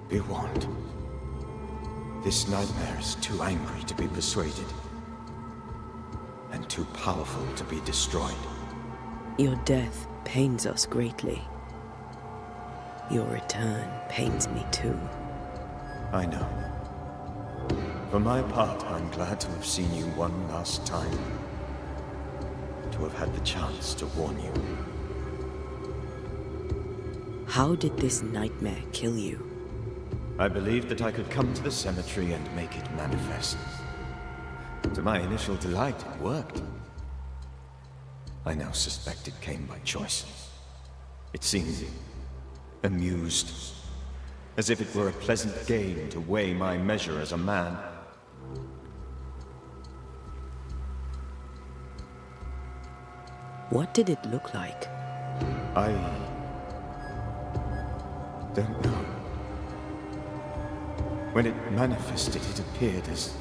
Be warned. This nightmare is too angry to be persuaded. And too powerful to be destroyed. Your death pains us greatly. Your return pains me too. I know. For my part, I'm glad to have seen you one last time. To have had the chance to warn you. How did this nightmare kill you? I believed that I could come to the cemetery and make it manifest. To my initial delight, it worked. I now suspect it came by choice. It seemed amused, as if it were a pleasant game to weigh my measure as a man. What did it look like? I don't know. When it manifested, it appeared as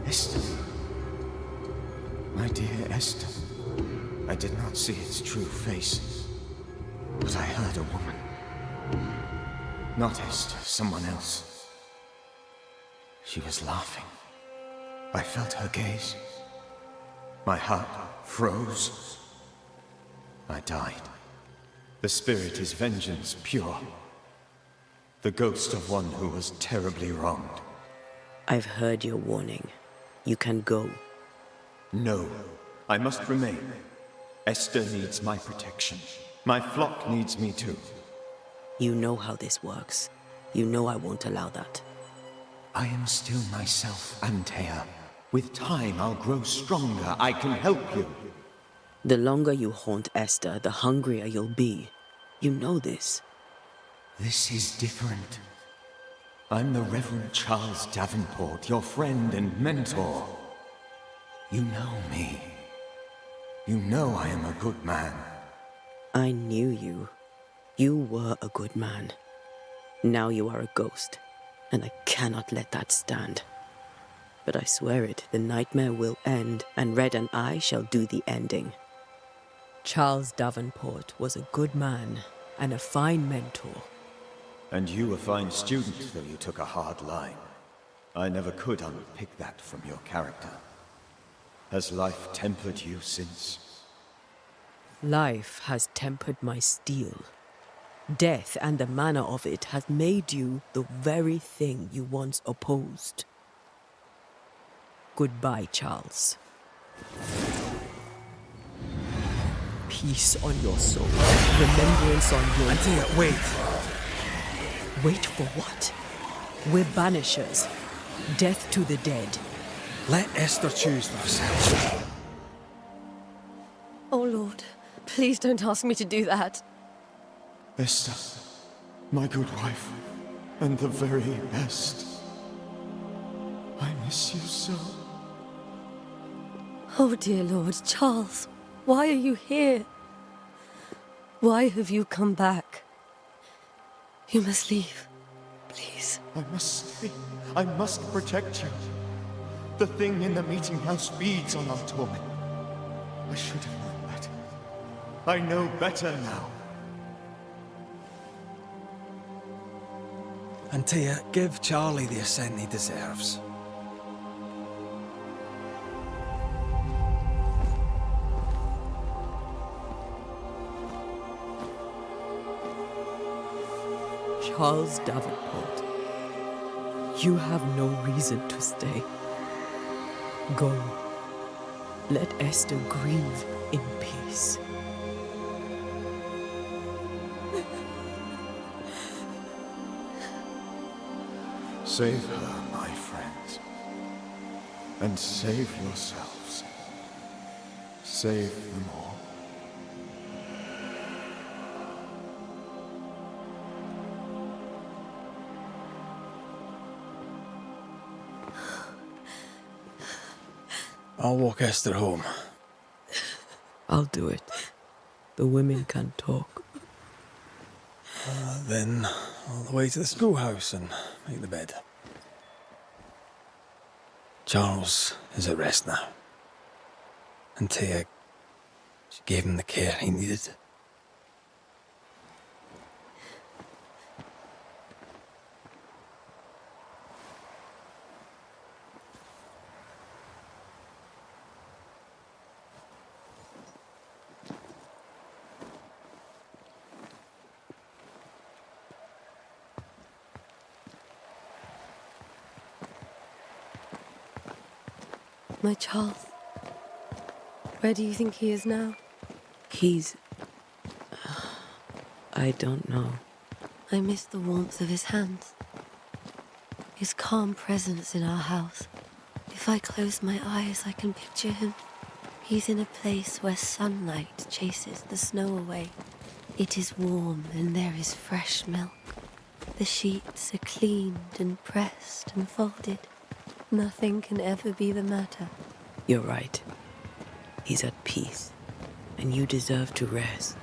Esther. My dear Esther. I did not see its true face, but I heard a woman. Not Esther, someone else. She was laughing. I felt her gaze. My heart froze. I died. The spirit is vengeance pure. The ghost of one who was terribly wronged. I've heard your warning. You can go. No, I must remain. Esther needs my protection. My flock needs me too. You know how this works. You know I won't allow that. I am still myself, Antea. With time, I'll grow stronger. I can help you. The longer you haunt Esther, the hungrier you'll be. You know this. This is different. I'm the Reverend Charles Davenport, your friend and mentor. You know me. You know I am a good man. I knew you. You were a good man. Now you are a ghost, and I cannot let that stand. But I swear it, the nightmare will end, and Red and I shall do the ending. Charles Davenport was a good man and a fine mentor. And you a fine student, though you took a hard line. I never could unpick that from your character. Has life tempered you since? Life has tempered my steel. Death and the manner of it has made you the very thing you once opposed. Goodbye, Charles. Peace on your soul. Remembrance on your... Antea, wait. Wait for what? We're banishers. Death to the dead. Let Esther choose for herself. Oh, Lord, please don't ask me to do that. Esther, my good wife, and the very best. I miss you so. Oh, dear Lord, Charles, why are you here? Why have you come back? You must leave, please. I must stay. I must protect you. The thing in the meeting house feeds on our torment. I should have known better. I know better now. Antea, give Charlie the ascent he deserves. Charles Davenport, you have no reason to stay. Go. Let Esther grieve in peace. Save her, my friends. And save yourselves. Save them all. I'll walk Esther home. I'll do it. The women can talk. Then all the way to the schoolhouse and make the bed. Charles is at rest now. Antea, she gave him the care he needed. My Charles, where do you think he is now? He's... I don't know. I miss the warmth of his hands. His calm presence in our house. If I close my eyes, I can picture him. He's in a place where sunlight chases the snow away. It is warm and there is fresh milk. The sheets are cleaned and pressed and folded. Nothing can ever be the matter. You're right. He's at peace, and you deserve to rest.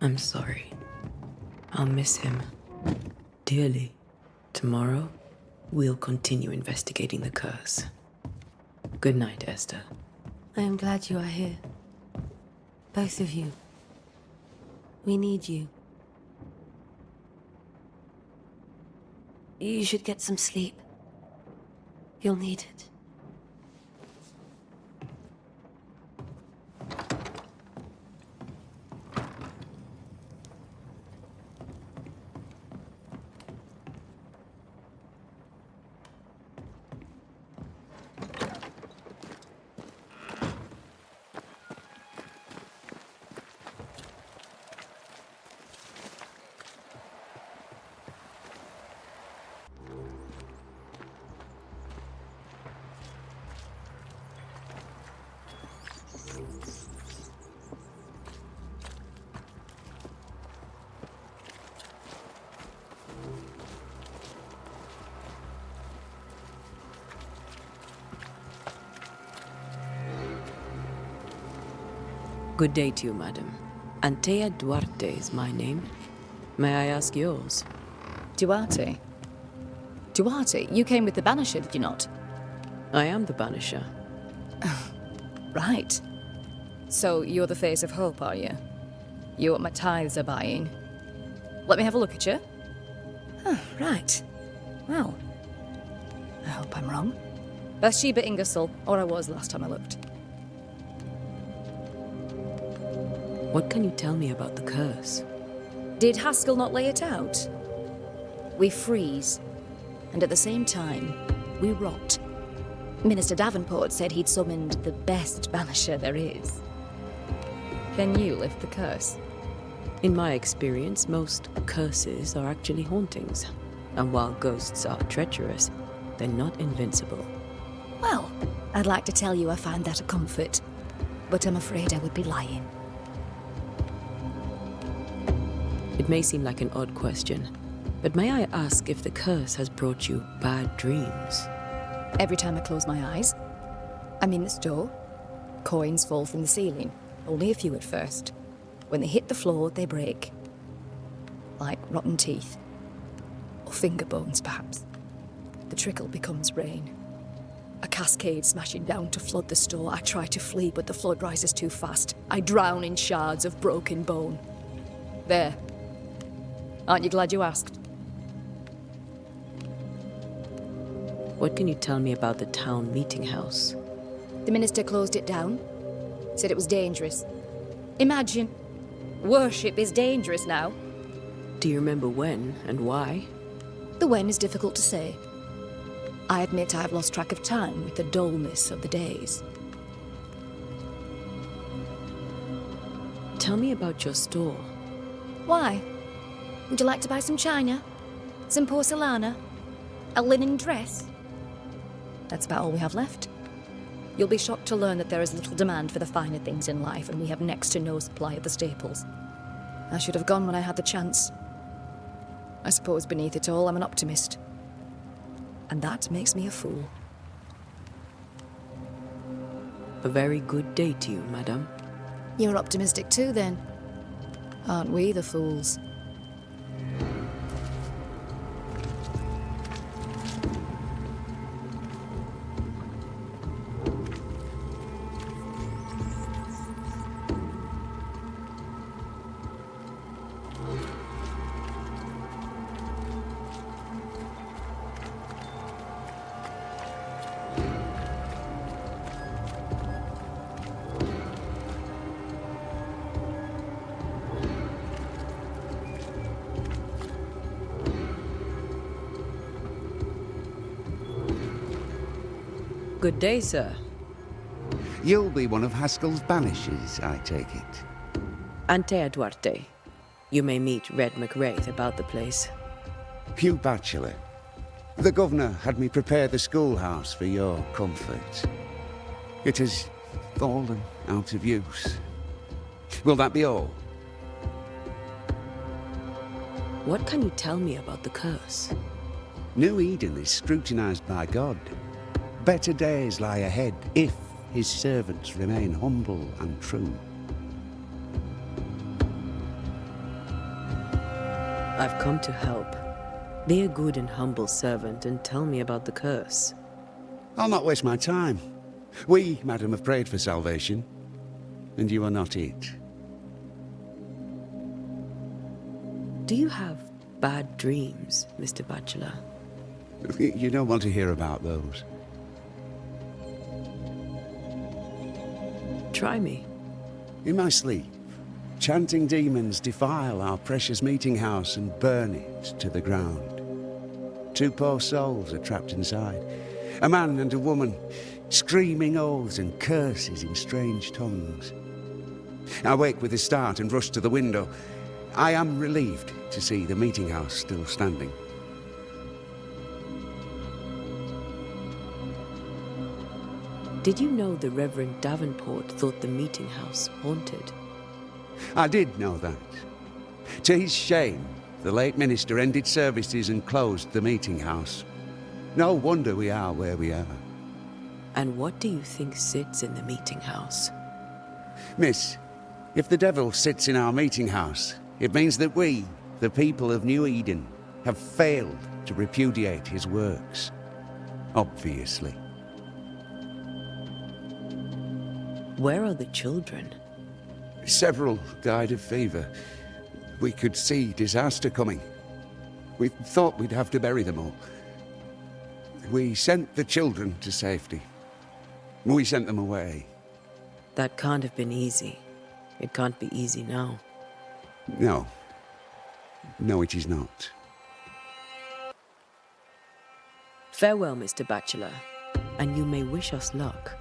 I'm sorry. I'll miss him dearly. Tomorrow, we'll continue investigating the curse. Good night, Esther. I am glad you are here. Both of you. We need you. You should get some sleep. You'll need it. Good day to you, madam. Antea Duarte is my name. May I ask yours? Duarte? Duarte, you came with the Banisher, did you not? I am the Banisher. Right. So you're the face of hope, are you? You're what my tithes are buying. Let me have a look at you. Huh, right. Well, I hope I'm wrong. Bathsheba Ingersoll, or I was last time I looked. What can you tell me about the curse? Did Haskell not lay it out? We freeze, and at the same time, we rot. Minister Davenport said he'd summoned the best banisher there is. Can you lift the curse? In my experience, most curses are actually hauntings. And while ghosts are treacherous, they're not invincible. Well, I'd like to tell you I find that a comfort, but I'm afraid I would be lying. It may seem like an odd question, but may I ask if the curse has brought you bad dreams? Every time I close my eyes, I'm in the store. Coins fall from the ceiling, only a few at first. When they hit the floor, they break. Like rotten teeth. Or finger bones, perhaps. The trickle becomes rain. A cascade smashing down to flood the store. I try to flee, but the flood rises too fast. I drown in shards of broken bone. There. Aren't you glad you asked? What can you tell me about the town meeting house? The minister closed it down. Said it was dangerous. Imagine. Worship is dangerous now. Do you remember when and why? The when is difficult to say. I admit I've lost track of time with the dullness of the days. Tell me about your store. Why? Would you like to buy some china? Some porcelana? A linen dress? That's about all we have left. You'll be shocked to learn that there is little demand for the finer things in life, and we have next to no supply of the staples. I should have gone when I had the chance. I suppose beneath it all, I'm an optimist. And that makes me a fool. A very good day to you, madame. You're optimistic too, then. Aren't we the fools? Good day, sir. You'll be one of Haskell's Banishers, I take it. Antea Duarte. You may meet Red McWraith about the place. Hugh Batchelor. The governor had me prepare the schoolhouse for your comfort. It has fallen out of use. Will that be all? What can you tell me about the curse? New Eden is scrutinized by God. Better days lie ahead if his servants remain humble and true. I've come to help. Be a good and humble servant and tell me about the curse. I'll not waste my time. We, madam, have prayed for salvation, and you are not it. Do you have bad dreams, Mr. Bachelor? You don't want to hear about those. Try me. In my sleep, chanting demons defile our precious meeting house and burn it to the ground. 2 poor souls are trapped inside. A man and a woman, screaming oaths and curses in strange tongues. I wake with a start and rush to the window. I am relieved to see the meeting house still standing. Did you know the Reverend Davenport thought the meeting house haunted? I did know that. To his shame, the late minister ended services and closed the meeting house. No wonder we are where we are. And what do you think sits in the meeting house? Miss, if the devil sits in our meeting house, it means that we, the people of New Eden, have failed to repudiate his works. Obviously. Where are the children? Several died of fever. We could see disaster coming. We thought we'd have to bury them all. We sent the children to safety. We sent them away. That can't have been easy. It can't be easy now. No. No, it is not. Farewell, Mr. Bachelor, and you may wish us luck.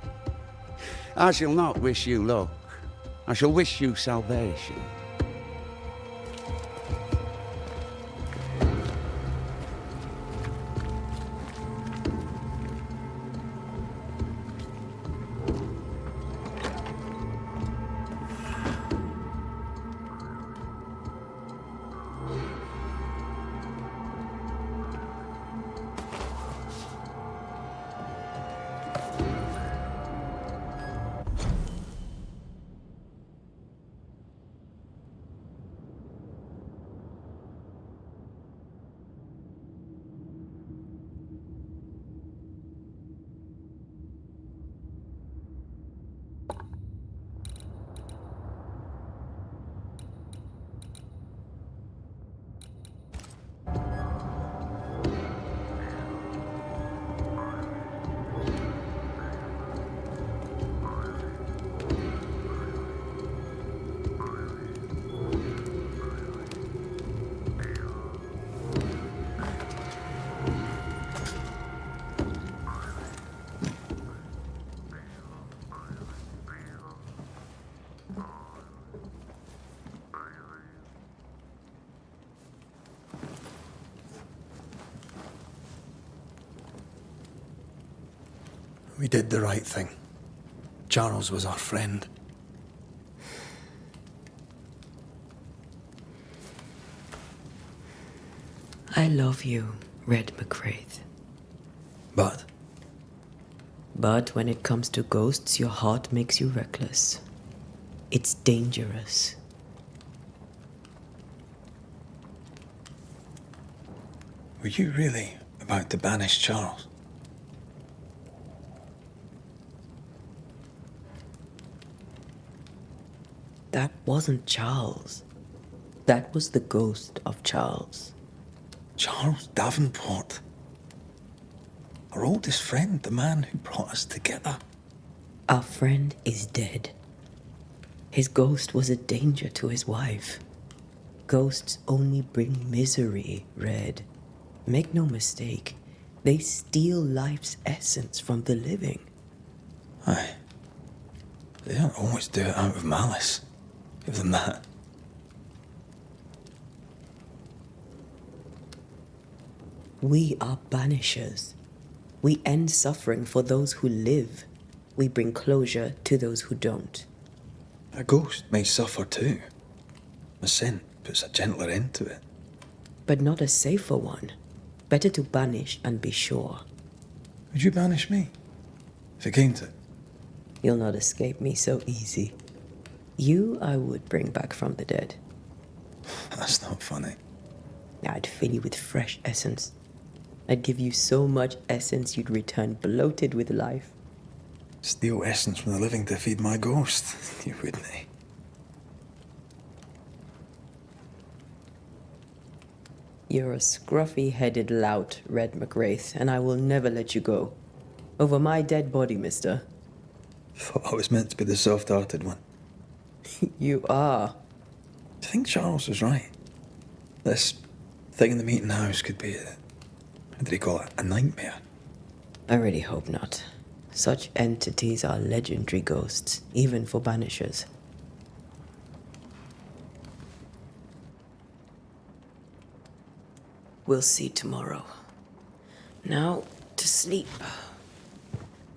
I shall not wish you luck. I shall wish you salvation. We did the right thing. Charles was our friend. I love you, Red McCraith. But But when it comes to ghosts, your heart makes you reckless. It's dangerous. were you really about to banish Charles? That wasn't Charles. That was the ghost of Charles. Charles Davenport. Our oldest friend, the man who brought us together. Our friend is dead. His ghost was a danger to his wife. Ghosts only bring misery, Red. Make no mistake, they steal life's essence from the living. Aye. They don't always do it out of malice. Give them that. We are banishers. We end suffering for those who live. We bring closure to those who don't. A ghost may suffer too. A sin puts a gentler end to it. But not a safer one. Better to banish and be sure. Would you banish me? If it came to it? You'll not escape me so easy. You I would bring back from the dead. That's not funny. I'd fill you with fresh essence. I'd give you so much essence you'd return bloated with life. Steal essence from the living to feed my ghost. You wouldn't, eh? You're a scruffy-headed lout, Red McWraith, and I will never let you go. Over my dead body, mister. Thought I was meant to be the soft-hearted one. You are. I think Charles was right. This thing in the meeting house could be how did he call it? A nightmare. I really hope not. Such entities are legendary ghosts, even for Banishers. We'll see tomorrow. Now, to sleep.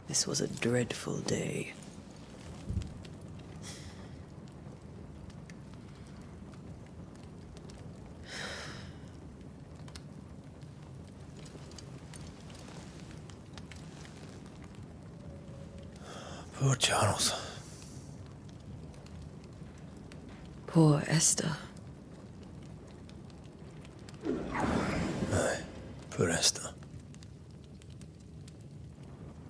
This was a dreadful day. Poor Charles. Poor Esther. Aye, poor Esther.